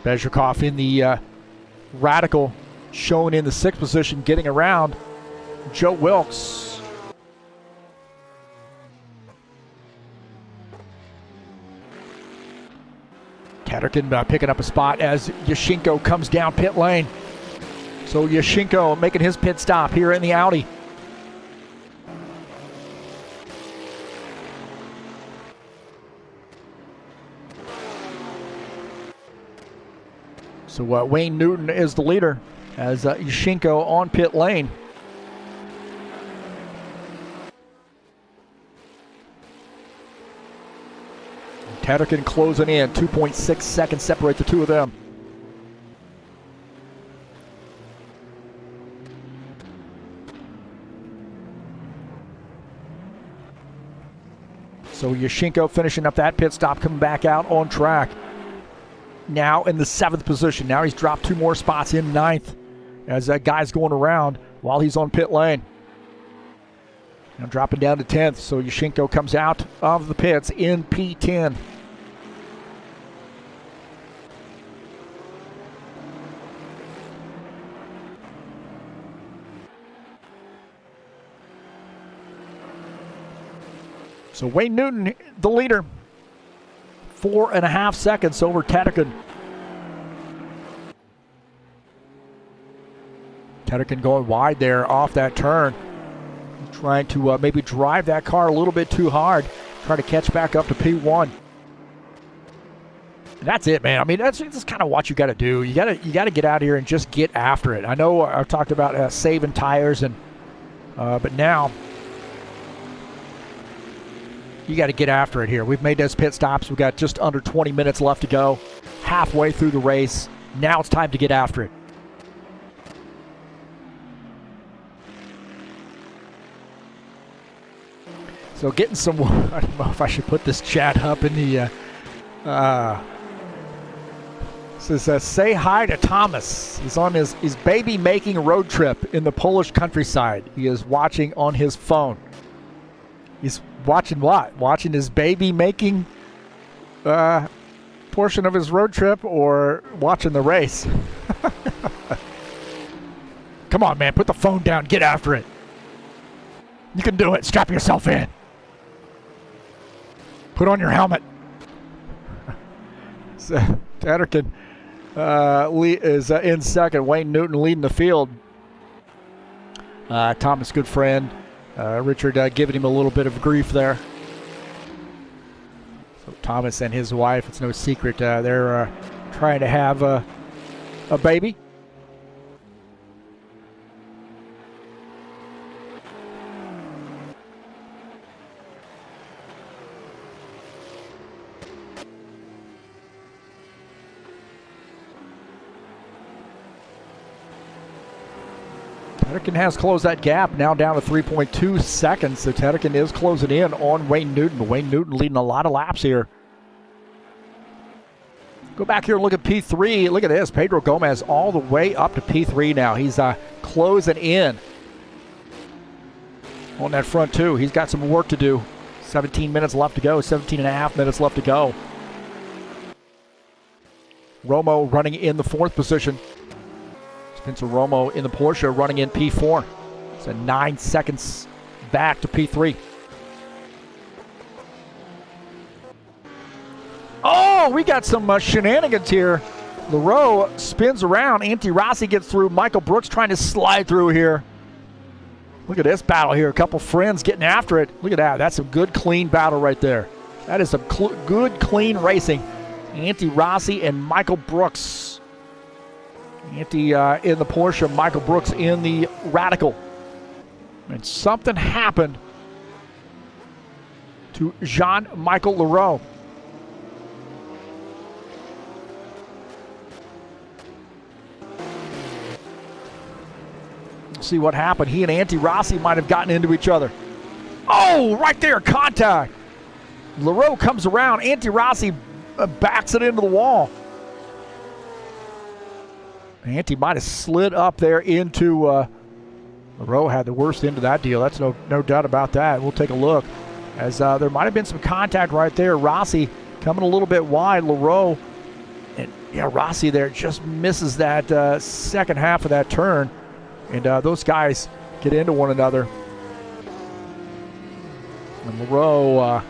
Meschkoff in the Radical, shown in the 6th position, getting around Joe Wilkes. Tatterkin picking up a spot as Yushchenko comes down pit lane. So Yushchenko making his pit stop here in the Audi. So Wayne Newton is the leader as Yushchenko on pit lane. Tatterkin closing in. 2.6 seconds separate the two of them. So Yushchenko finishing up that pit stop, coming back out on track. Now in the 7th position. Now he's dropped 2 more spots in 9th as that guy's going around while he's on pit lane. Now dropping down to 10th. So Yushchenko comes out of the pits in P10. So Wayne Newton, the leader, 4.5 seconds over Tatterkin. Tatterkin going wide there off that turn. Trying to maybe drive that car a little bit too hard. Trying to catch back up to P1. That's it, man. I mean, that's kind of what you got to do. You got to get out here and just get after it. I know I've talked about saving tires, and but now you got to get after it here. We've made those pit stops. We've got just under 20 minutes left to go, halfway through the race. Now it's time to get after it. So getting some, I don't know if I should put this chat up in the, says, say hi to Thomas. He's on his baby making road trip in the Polish countryside. He is watching on his phone. He's watching what? Watching his baby making portion of his road trip, or watching the race? Come on, man. Put the phone down. Get after it. You can do it. Strap yourself in. Put on your helmet. So, Tatterkin is in second. Wayne Newton leading the field. Thomas, good friend. Richard giving him a little bit of grief there. So Thomas and his wife, it's no secret, they're trying to have a baby. Tetterkin has closed that gap, now down to 3.2 seconds. So Tetterkin is closing in on Wayne Newton. Wayne Newton leading a lot of laps here. Go back here and look at P3. Look at this. Pedro Gomez all the way up to P3 now. He's closing in on that front two. He's got some work to do. 17 minutes left to go. 17 and a half minutes left to go. Romo running in the fourth position. Spencer Romo in the Porsche running in P4. So 9 seconds back to P3. Oh, we got some shenanigans here. Leroux spins around. Antti Rossi gets through. Michael Brooks trying to slide through here. Look at this battle here. A couple friends getting after it. Look at that. That's some good, clean battle right there. That is some good, clean racing. Antti Rossi and Michael Brooks. Antti in the Porsche, Michael Brooks in the Radical. And something happened to Jean-Michel Leroux. See what happened. He and Antti Rossi might have gotten into each other. Oh, right there, contact. Leroux comes around. Antti Rossi backs it into the wall. Antti might have slid up there into Leroux had the worst end of that deal. That's no doubt about that. We'll take a look. As there might have been some contact right there. Rossi coming a little bit wide. Leroux, and yeah, Rossi there just misses that second half of that turn. And those guys get into one another. And Leroux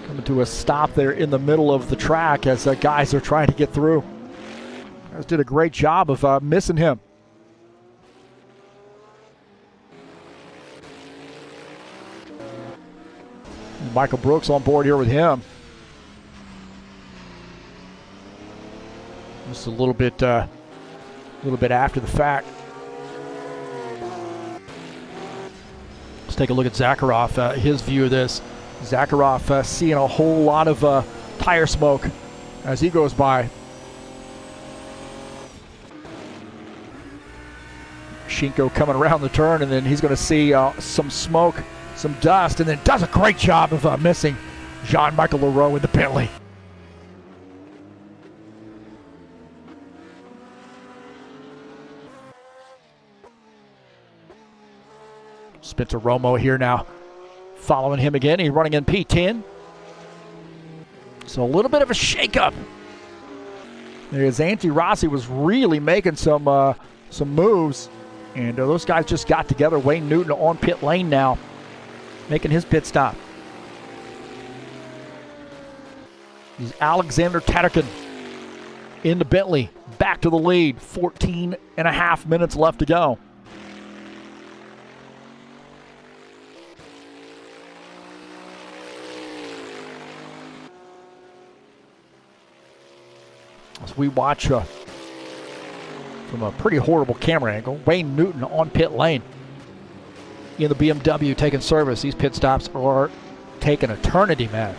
coming to a stop there in the middle of the track as guys are trying to get through. Guys did a great job of missing him. Michael Brooks on board here with him. Just a little bit after the fact. Let's take a look at Zakharov, his view of this. Zakharov seeing a whole lot of tire smoke as he goes by. Shinko coming around the turn, and then he's going to see some smoke, some dust, and then does a great job of missing Jean-Michel Leroux in the Bentley. Spencer Romo here now, following him again. He's running in P10. So a little bit of a shakeup. There's Antti Rossi was really making some moves, and those guys just got together. Wayne Newton on pit lane now, making his pit stop. He's Alexander Tatterkin in the Bentley, back to the lead. 14 and a half minutes left to go. as we watch from a pretty horrible camera angle, Wayne Newton on pit lane in the BMW taking service. These pit stops are taking eternity, man.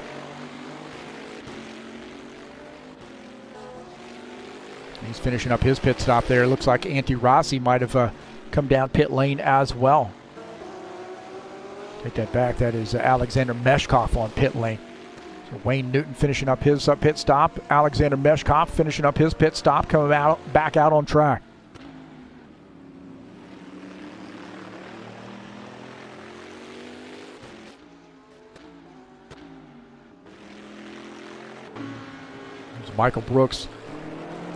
He's finishing up his pit stop there. Looks like Antti Rossi might have come down pit lane as well. Take that back. That is Alexander Meschkoff on pit lane. So Wayne Newton finishing up his pit stop. Alexander Meschkoff finishing up his pit stop, coming back out on track. There's Michael Brooks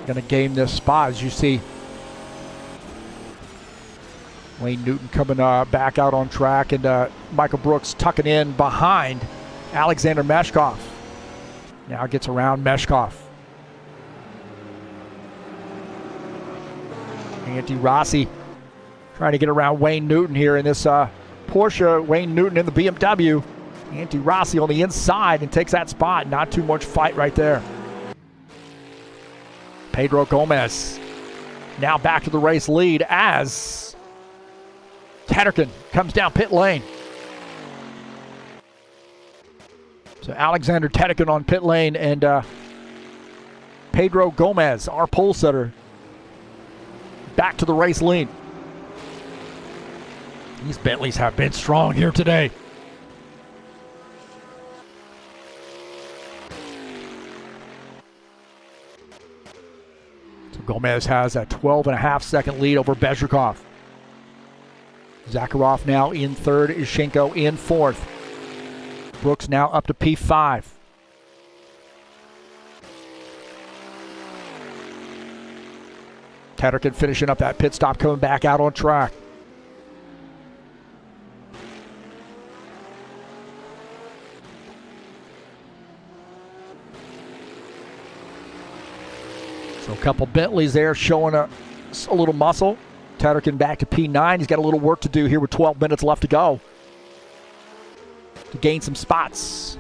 going to gain this spot, as you see Wayne Newton coming back out on track, and Michael Brooks tucking in behind Alexander Meschkoff. Now gets around Meschkoff. Antti Rossi trying to get around Wayne Newton here in this Porsche. Wayne Newton in the BMW. Antti Rossi on the inside and takes that spot. Not too much fight right there. Pedro Gomez now back to the race lead as Tederken comes down pit lane. So Alexander Tederken on pit lane, and Pedro Gomez, our pole setter, back to the race lead. These Bentleys have been strong here today. Gomez has a 12.5-second lead over Meschkoff. Zakharov now in third, Ishchenko in fourth. Brooks now up to P5. Tederken finishing up that pit stop, coming back out on track. So a couple Bentleys there showing a little muscle. Tederken back to P9. He's got a little work to do here with 12 minutes left to go to gain some spots.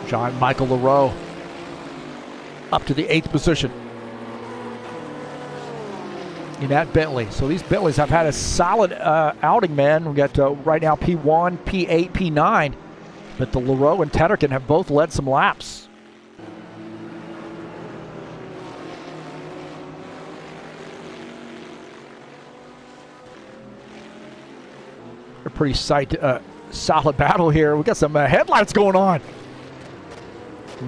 Jean-Michel Leroux up to the 8th position in that Bentley. So these Bentleys have had a solid outing, man. We've got right now P1, P8, P9. But the Leroux and Tederken have both led some laps. A pretty solid battle here. We got some headlights going on.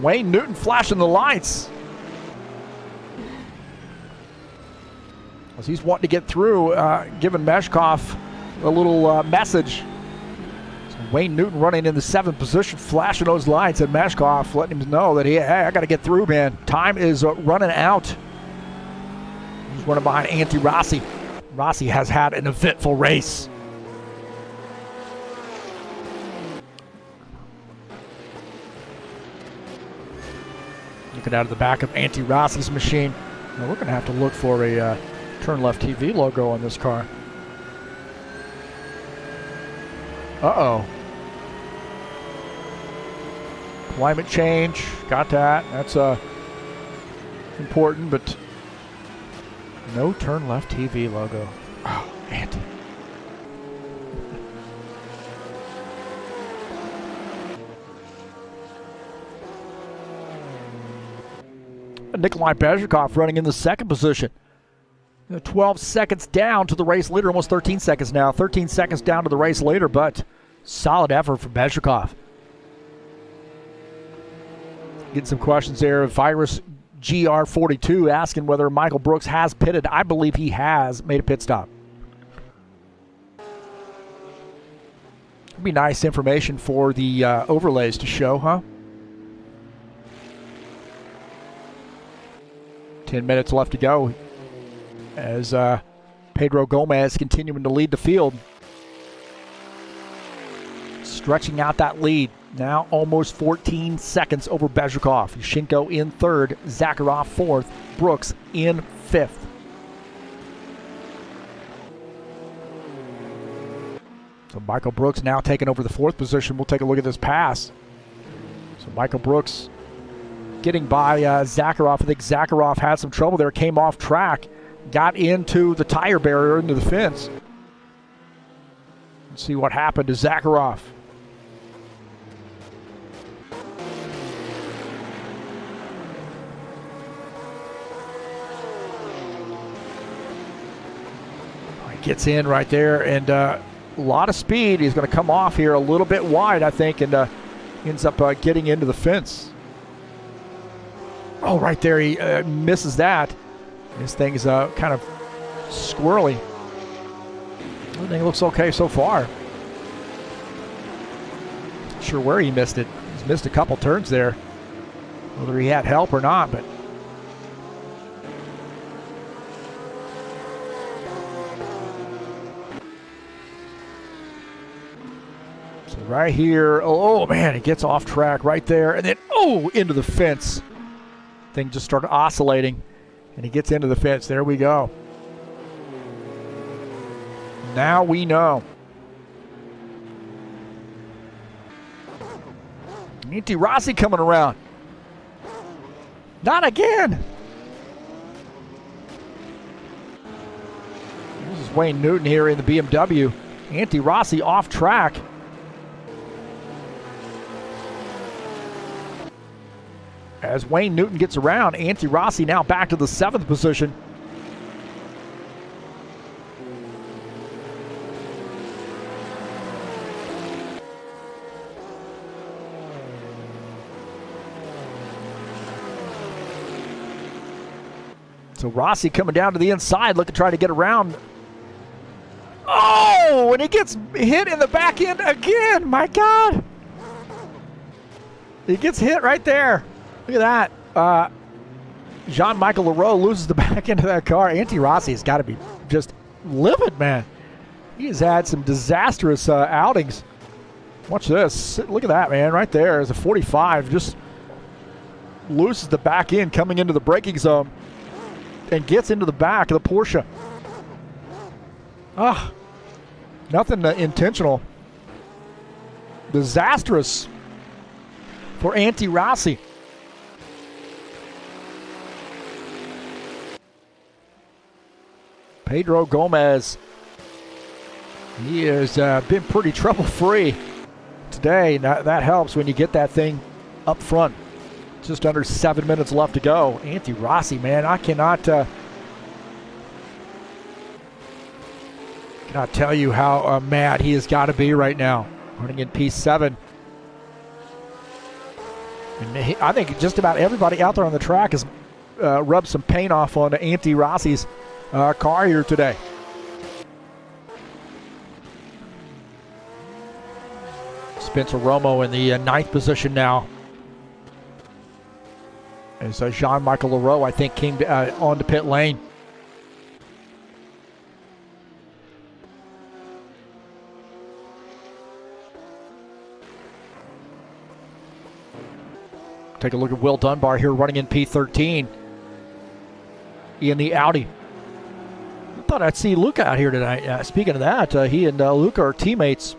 Wayne Newton flashing the lights as he's wanting to get through, giving Meschkoff a little message. Wayne Newton running in the 7th position, flashing those lights at Meschkoff, letting him know that, hey, I got to get through, man. Time is running out. He's running behind Antti Rossi. Rossi has had an eventful race. Looking out of the back of Antti Rossi's machine. Now we're going to have to look for a TurnLeftTV logo on this car. Uh-oh. Climate change, got that. That's important, but no TurnLeftTV logo. Oh, Antti. Nikolai Meschkoff running in the 2nd position. 12 seconds down to the race leader, almost 13 seconds now. 13 seconds down to the race leader, but solid effort from Meschkoff. Getting some questions there. Virus GR42 asking whether Michael Brooks has pitted. I believe he has made a pit stop. It'd be nice information for the overlays to show, huh? 10 minutes left to go as Pedro Gomez continuing to lead the field. Stretching out that lead. Now almost 14 seconds over Meschkoff. Ishchenko in 3rd, Zakharov 4th, Brooks in 5th. So Michael Brooks now taking over the 4th position. We'll take a look at this pass. So Michael Brooks getting by Zakharov. I think Zakharov had some trouble there, came off track, got into the tire barrier, into the fence. Let's see what happened to Zakharov. Gets in right there, and a lot of speed. He's going to come off here a little bit wide, I think, and ends up getting into the fence. Oh, right there, he misses that. This thing's kind of squirrely. Everything looks okay so far. Not sure where he missed it. He's missed a couple turns there. Whether he had help or not, but right here, oh man, it gets off track right there, and then into the fence. Thing just started oscillating, and he gets into the fence. There we go. Now we know. Nitti Rossi coming around. Not again. This is Wayne Newton here in the BMW. Antti Rossi off track. As Wayne Newton gets around, Antti Rossi now back to the 7th position. So Rossi coming down to the inside, looking to try to get around. Oh, and he gets hit in the back end again. My God. He gets hit right there. Look at that. Jean-Michel Leroux loses the back end of that car. Antti Rossi has got to be just livid, man. He has had some disastrous outings. Watch this. Look at that, man. Right there is a 45. Just loses the back end coming into the braking zone and gets into the back of the Porsche. Nothing intentional. Disastrous for Antti Rossi. Pedro Gomez, he has been pretty trouble-free today. Now, that helps when you get that thing up front. Just under 7 minutes left to go. Antti Rossi, man, I cannot tell you how mad he has got to be right now. Running in P7. And I think just about everybody out there on the track has rubbed some paint off on Antti Rossi's car here today. Spencer Romo in the 9th position now. As Jean-Michel Leroux, I think, came onto pit lane. Take a look at Will Dunbar here running in P13 in the Audi. I thought I'd see Luca out here tonight. Speaking of that, he and Luca are teammates,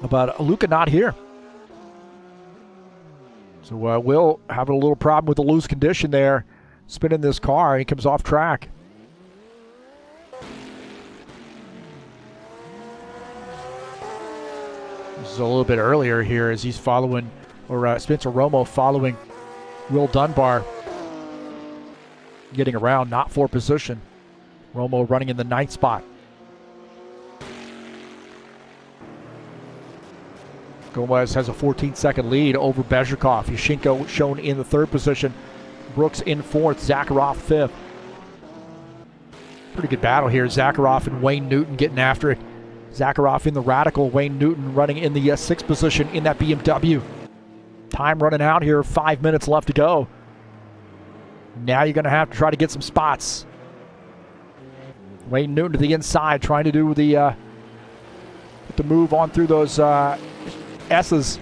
but Luca not here. So Will having a little problem with the loose condition there, spinning this car. He comes off track. This is a little bit earlier here as he's following, or Spencer Romo following Will Dunbar. Getting around, not for position. Romo running in the 9th spot. Gomez has a 14-second lead over Meschkoff. Yushchenko shown in the 3rd position. Brooks in 4th. Zakharov 5th. Pretty good battle here. Zakharov and Wayne Newton getting after it. Zakharov in the Radical. Wayne Newton running in the 6th position in that BMW. Time running out here. 5 minutes left to go. Now you're going to have to try to get some spots. Wayne Newton to the inside, trying to do the move on through those S's.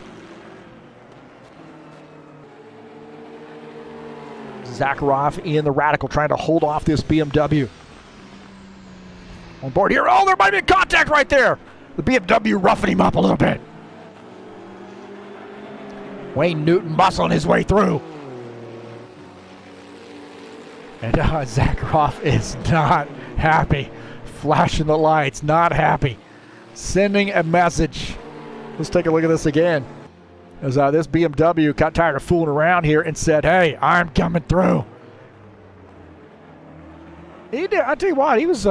Zakharov in the Radical, trying to hold off this BMW. On board here. Oh, there might be contact right there. The BMW roughing him up a little bit. Wayne Newton muscling his way through. And Zakharov is not happy. Flashing the lights, not happy. Sending a message. Let's take a look at this again. As this BMW got tired of fooling around here and said, hey, I'm coming through. He did, I tell you what, he was,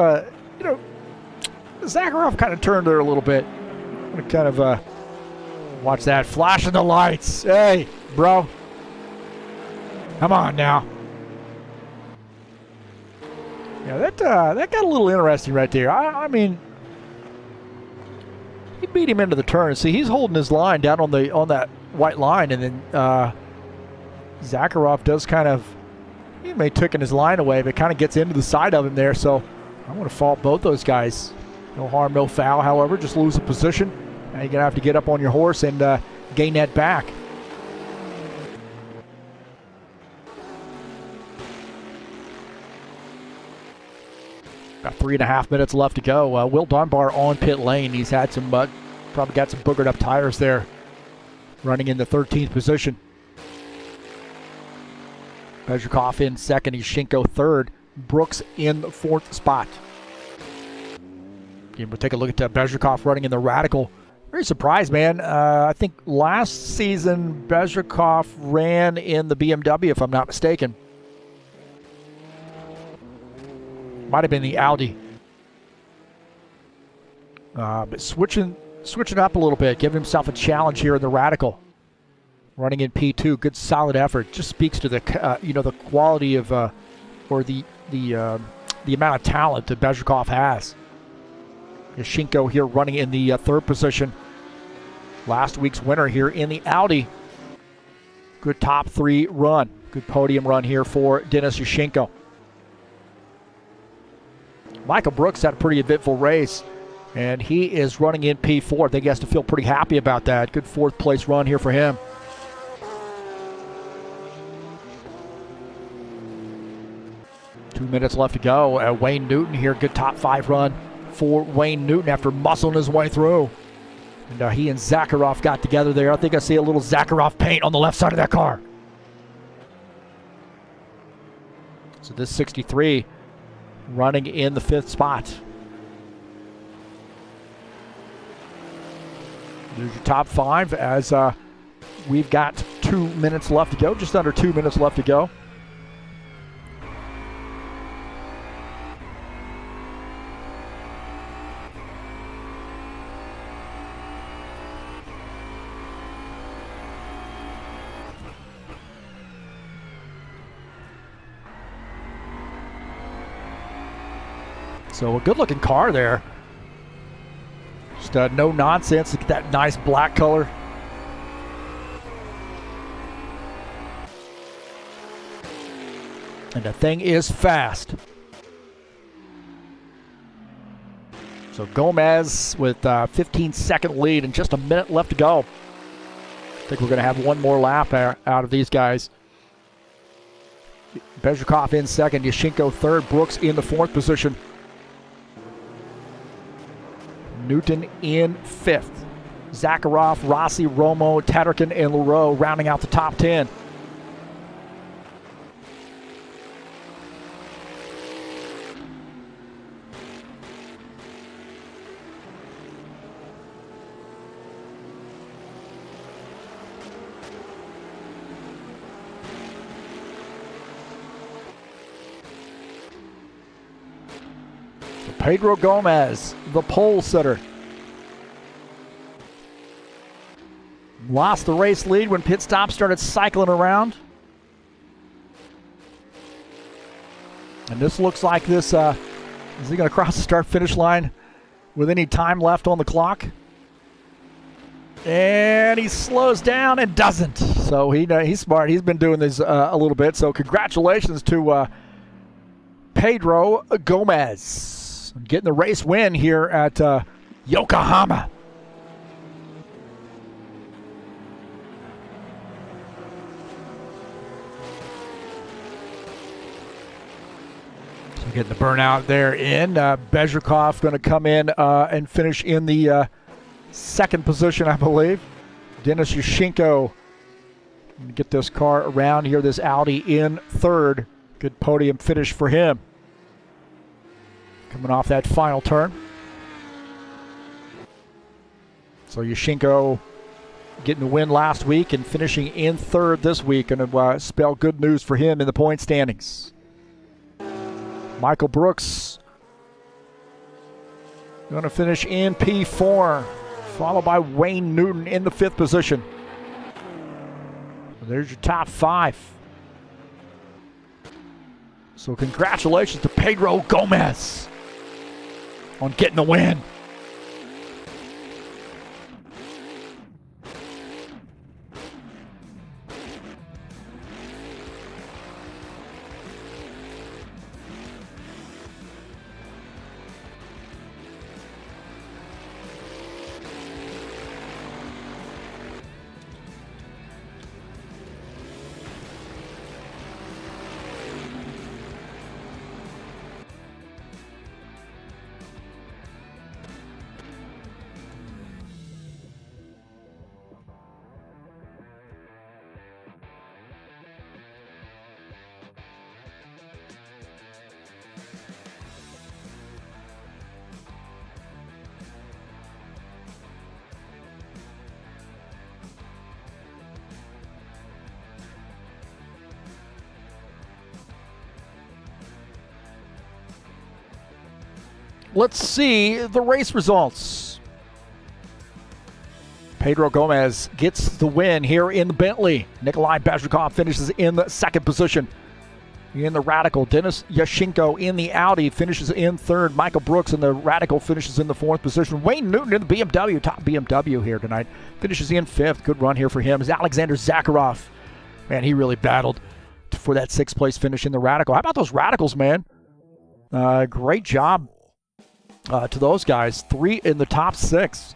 Zakharov kind of turned there a little bit. I'm going to kind of watch that. Flashing the lights. Hey, bro. Come on now. Yeah, that got a little interesting right there. I mean, he beat him into the turn. See, he's holding his line down on that white line, and then Zakharov does kind of, he may have taken his line away, but kind of gets into the side of him there. So I'm going to fault both those guys. No harm, no foul. However, just lose a position. Now you're going to have to get up on your horse and gain that back. About 3.5 minutes left to go. Will Dunbar on pit lane. He's had some, probably got some boogered up tires there. Running in the 13th position. Meschkoff in second. Yushchenko third. Brooks in the 4th spot. Again, we'll take a look at Meschkoff running in the Radical. Very surprised, man. I think last season Meschkoff ran in the BMW, if I'm not mistaken. Might have been the Audi. But switching up a little bit, giving himself a challenge here in the Radical. Running in P2, good solid effort. Just speaks to the the quality of or the amount of talent that Meschkoff has. Yushchenko here running in the 3rd position. Last week's winner here in the Audi. Good top 3 run. Good podium run here for Denis Yushchenko. Michael Brooks had a pretty eventful race, and he is running in P4. I think he has to feel pretty happy about that. Good 4th place run here for him. Two minutes left to go. Wayne Newton here, good top 5 run for Wayne Newton after muscling his way through. And he and Zakharov got together there. I think I see a little Zakharov paint on the left side of that car. So this 63 running in the 5th spot. There's your top 5 as we've got 2 minutes left to go. Just under 2 minutes left to go. So a good-looking car there. Just no nonsense. Look at that nice black color. And the thing is fast. So Gomez with a 15-second lead and just a minute left to go. I think we're going to have one more lap out of these guys. Meschkoff in second, Yushchenko third, Brooks in the 4th position. Newton in 5th. Zakharov, Rossi, Romo, Tatarkin, and Leroux rounding out the top 10. Pedro Gomez, the pole sitter. Lost the race lead when pit stop started cycling around. And this looks like this, is he going to cross the start-finish line with any time left on the clock? And he slows down and doesn't. So he's smart. He's been doing this a little bit. So congratulations to Pedro Gomez. Getting the race win here at Yokohama. So getting the burnout there in. Meschkoff going to come in and finish in the 2nd position, I believe. Denis Yushchenko Get this car around here, this Audi in third. Good podium finish for him. Coming off that final turn. So Yashenko getting the win last week and finishing in third this week. Going to spell good news for him in the point standings. Michael Brooks going to finish in P4, followed by Wayne Newton in the 5th position. There's your top 5. So congratulations to Pedro Gomez on getting the win. Let's see the race results. Pedro Gomez gets the win here in the Bentley. Nikolai Meschkoff finishes in the 2nd position. In the Radical, Denis Yashenko in the Audi finishes in 3rd. Michael Brooks in the Radical finishes in the 4th position. Wayne Newton in the BMW, top BMW here tonight, finishes in 5th. Good run here for him. Is Alexander Zakharov. Man, he really battled for that 6th place finish in the Radical. How about those Radicals, man? Great job to those guys. 3 in the top 6.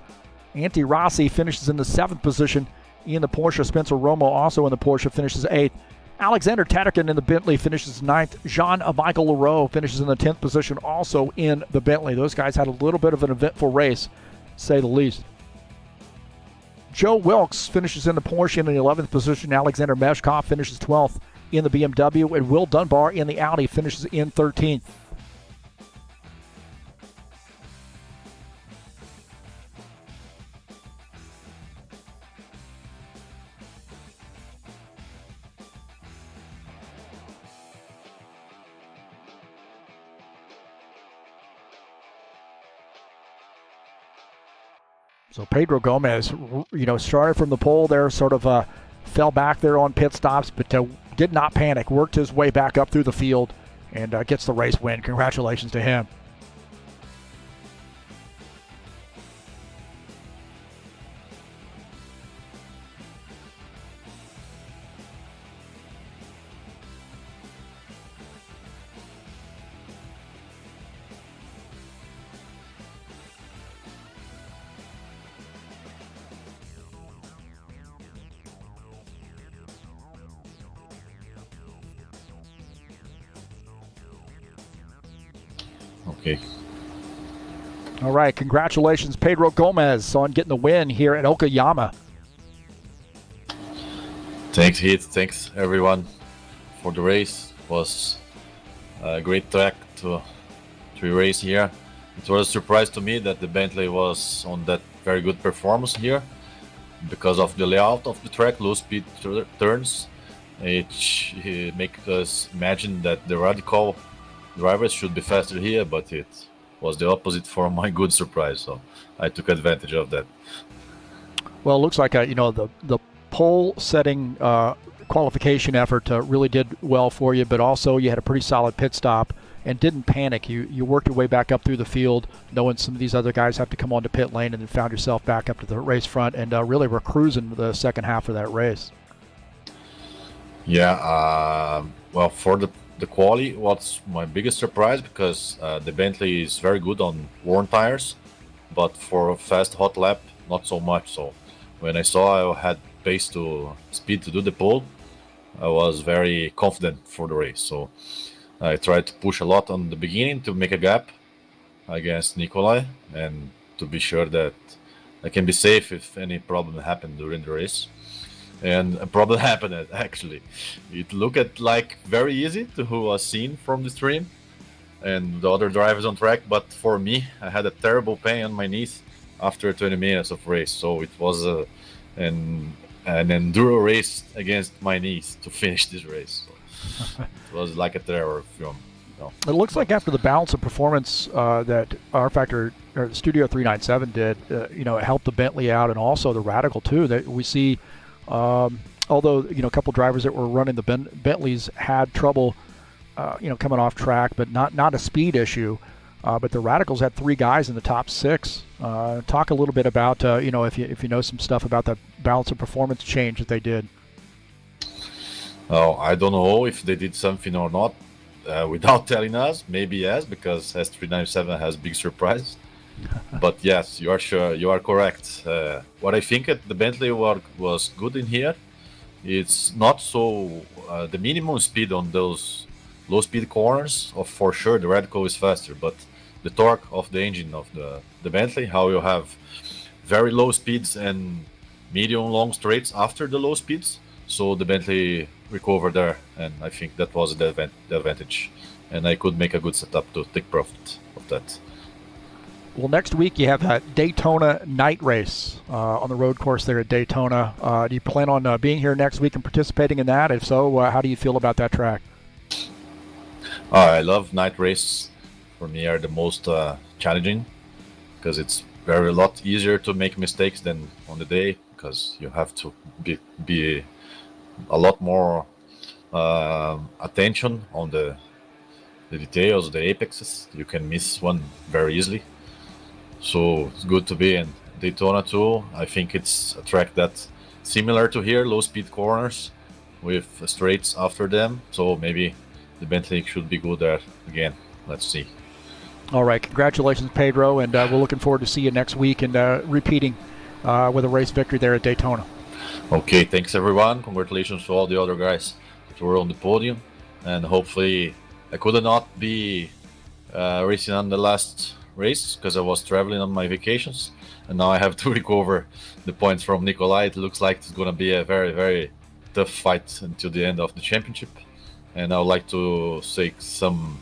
Antti Rossi finishes in the 7th position in the Porsche. Spencer Romo also in the Porsche finishes 8th. Alexander Tatarkin in the Bentley finishes 9th. Jean-Michael Leroux finishes in the 10th position also in the Bentley. Those guys had a little bit of an eventful race, to say the least. Joe Wilkes finishes in the Porsche in the 11th position. Alexander Meschkoff finishes 12th in the BMW. And Will Dunbar in the Audi finishes in 13th. So Pedro Gomez, started from the pole there, sort of fell back there on pit stops, but did not panic, worked his way back up through the field, and gets the race win. Congratulations to him. Okay. All right, congratulations, Pedro Gomez, on getting the win here at Okayama. Thanks, Heath. Thanks, everyone, for the race. It was a great track to race here. It was a surprise to me that the Bentley was on that very good performance here because of the layout of the track, low speed turns. It makes us imagine that the Radical drivers should be faster here, but it was the opposite for my good surprise, so I took advantage of that. Well, it looks like the pole setting qualification effort really did well for you, but also you had a pretty solid pit stop and didn't panic. You worked your way back up through the field, knowing some of these other guys have to come onto pit lane, and then found yourself back up to the race front, and really were cruising the second half of that race. Yeah, well, for the quali, what's my biggest surprise, because the Bentley is very good on worn tires, but for a fast hot lap, not so much. So when I saw I had speed to do the pole, I was very confident for the race. So I tried to push a lot on the beginning to make a gap against Nikolai and to be sure that I can be safe if any problem happened during the race. And a problem happened actually. It looked like very easy to who was seen from the stream and the other drivers on track, but for me, I had a terrible pain on my knees after 20 minutes of race. So it was an enduro race against my knees to finish this race. So it was like a terror film. It looks like after the balance of performance that rFactor or Studio 397 did, it helped the Bentley out and also the Radical too. That we see, although a couple drivers that were running the Bentleys had trouble, coming off track, but not a speed issue. But the Radicals had 3 guys in the top 6. Talk a little bit about if you know some stuff about the balance of performance change that they did. Oh, I don't know if they did something or not without telling us. Maybe yes, because S397 has big surprise. But yes, you are correct. What I think the Bentley was good in here, it's not so the minimum speed on those low speed corners. For sure, the Radical is faster, but the torque of the engine of the Bentley, how you have very low speeds and medium long straights after the low speeds. So the Bentley recovered there, and I think that was the advantage. And I could make a good setup to take profit of that. Well, next week you have that Daytona night race on the road course there at Daytona. Do you plan on being here next week and participating in that? If so, how do you feel about that track? I love night races. For me, are the most challenging because it's a lot easier to make mistakes than on the day, because you have to be a lot more attention on the details, the apexes. You can miss one very easily. So it's good to be in Daytona too. I think it's a track that's similar to here, low speed corners with straights after them. So maybe the Bentley should be good there again. Let's see. All right, congratulations, Pedro, and we're looking forward to see you next week and repeating with a race victory there at Daytona. Okay, thanks everyone. Congratulations to all the other guys that were on the podium, and hopefully I could not be racing on the last race because I was traveling on my vacations, and now I have to recover the points from Nikolai. It looks like it's going to be a very, very tough fight until the end of the championship, and I would like to say some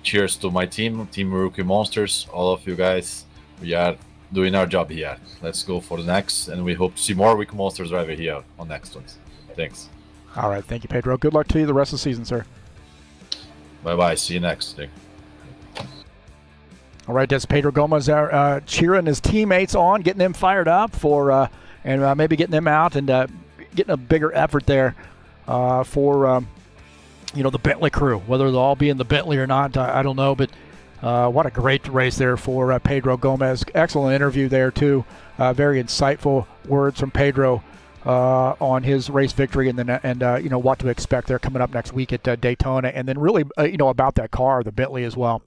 cheers to my team Rookie Monsters. All of you guys, we are doing our job here. Let's go for the next, and we hope to see more Rookie Monsters driver here on next ones. Thanks. All right, thank you, Pedro. Good luck to you the rest of the season, sir. Bye-bye. See you next day. All right, that's Pedro Gomez cheering his teammates on, getting them fired up for and maybe getting them out and getting a bigger effort there for the Bentley crew. Whether they'll all be in the Bentley or not, I don't know, but what a great race there for Pedro Gomez. Excellent interview there too. Very insightful words from Pedro on his race victory, and then what to expect there coming up next week at Daytona, and then really about that car, the Bentley as well.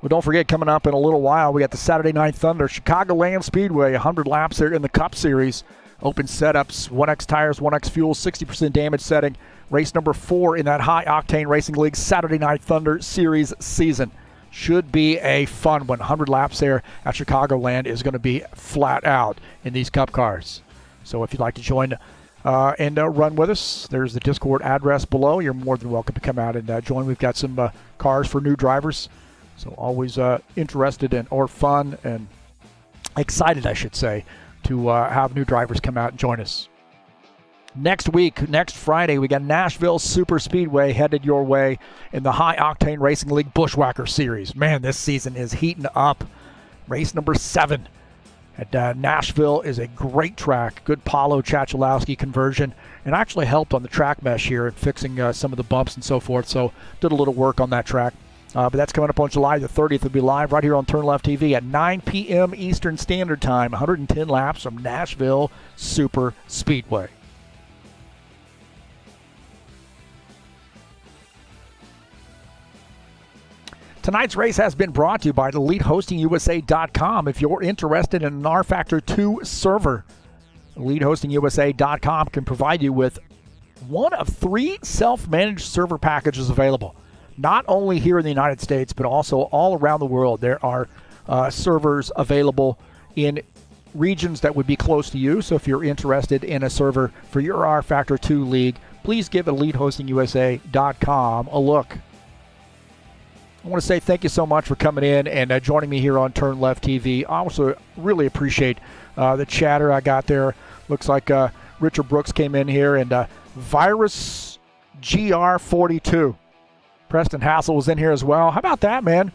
Well, don't forget, coming up in a little while, we got the Saturday Night Thunder, Chicagoland Speedway, 100 laps there in the Cup Series. Open setups, 1X tires, 1X fuel, 60% damage setting. Race number 4 in that High Octane Racing League Saturday Night Thunder Series season. Should be a fun one. 100 laps there at Chicagoland is going to be flat out in these Cup cars. So if you'd like to join and run with us, there's the Discord address below. You're more than welcome to come out and join. We've got some cars for new drivers. So always interested in, or fun and excited, I should say, to have new drivers come out and join us. Next week, next Friday, we got Nashville Super Speedway headed your way in the High Octane Racing League Bushwhacker Series. Man, this season is heating up. Race number 7 at Nashville is a great track. Good Paulo Chachalowski conversion, and actually helped on the track mesh here and fixing some of the bumps and so forth. So did a little work on that track. But that's coming up on July the 30th. It'll be live right here on TurnLeftTV at 9 p.m. Eastern Standard Time. 110 laps from Nashville Super Speedway. Tonight's race has been brought to you by EliteHostingUSA.com. If you're interested in an rFactor 2 server, EliteHostingUSA.com can provide you with one of 3 self-managed server packages available. Not only here in the United States, but also all around the world. There are servers available in regions that would be close to you. So if you're interested in a server for your rFactor 2 league, please give EliteHostingUSA.com a look. I want to say thank you so much for coming in and joining me here on TurnLeftTV. I also really appreciate the chatter I got there. Looks like Richard Brooks came in here, and Virus GR42. Preston Hassel was in here as well. How about that, man?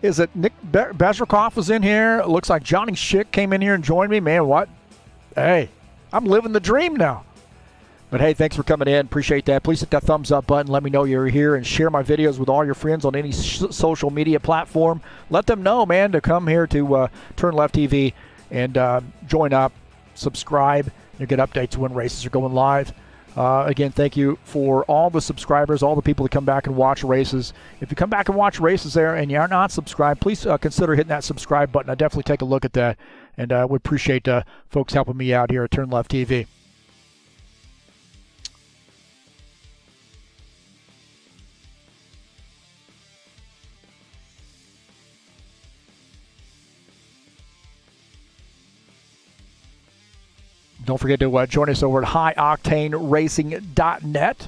Is it Nick Meschkoff was in here? It looks like Johnny Schick came in here and joined me. Man, what? Hey, I'm living the dream now. But hey, thanks for coming in. Appreciate that. Please hit that thumbs up button. Let me know you're here, and share my videos with all your friends on any social media platform. Let them know, man, to come here to TurnLeftTV and join up, subscribe. You'll get updates when races are going live. Again, thank you for all the subscribers, all the people that come back and watch races. If you come back and watch races there and you're not subscribed, please consider hitting that subscribe button. I definitely take a look at that, and would appreciate folks helping me out here at TurnLeftTV. Don't forget to join us over at highoctaneracing.net.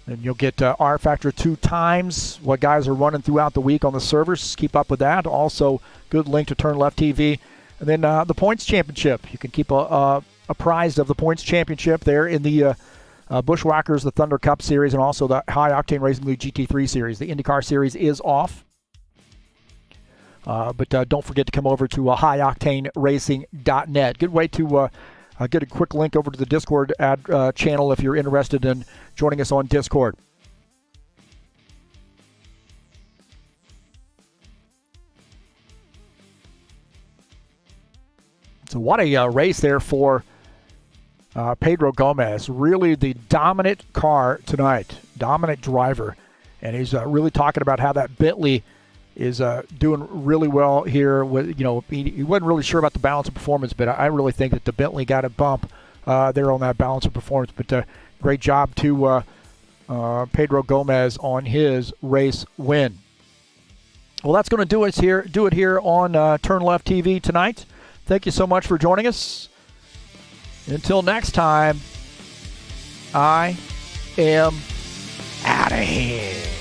And you'll get rFactor 2 times, what guys are running throughout the week on the servers. Keep up with that. Also, good link to TurnLeftTV. And then the Points Championship. You can keep apprised of the Points Championship there in the Bushwhackers, the Thunder Cup Series, and also the High Octane Racing League GT3 Series. The IndyCar Series is off. But don't forget to come over to highoctaneracing.net. Good way to get a quick link over to the Discord channel if you're interested in joining us on Discord. So what a race there for Pedro Gomez. Really the dominant car tonight, dominant driver. And he's really talking about how that Bentley is doing really well here. With he wasn't really sure about the balance of performance, but I really think that the Bentley got a bump there on that balance of performance. But great job to Pedro Gomez on his race win. Well, that's going to do it here on TurnLeftTV tonight. Thank you so much for joining us. Until next time, I am out of here.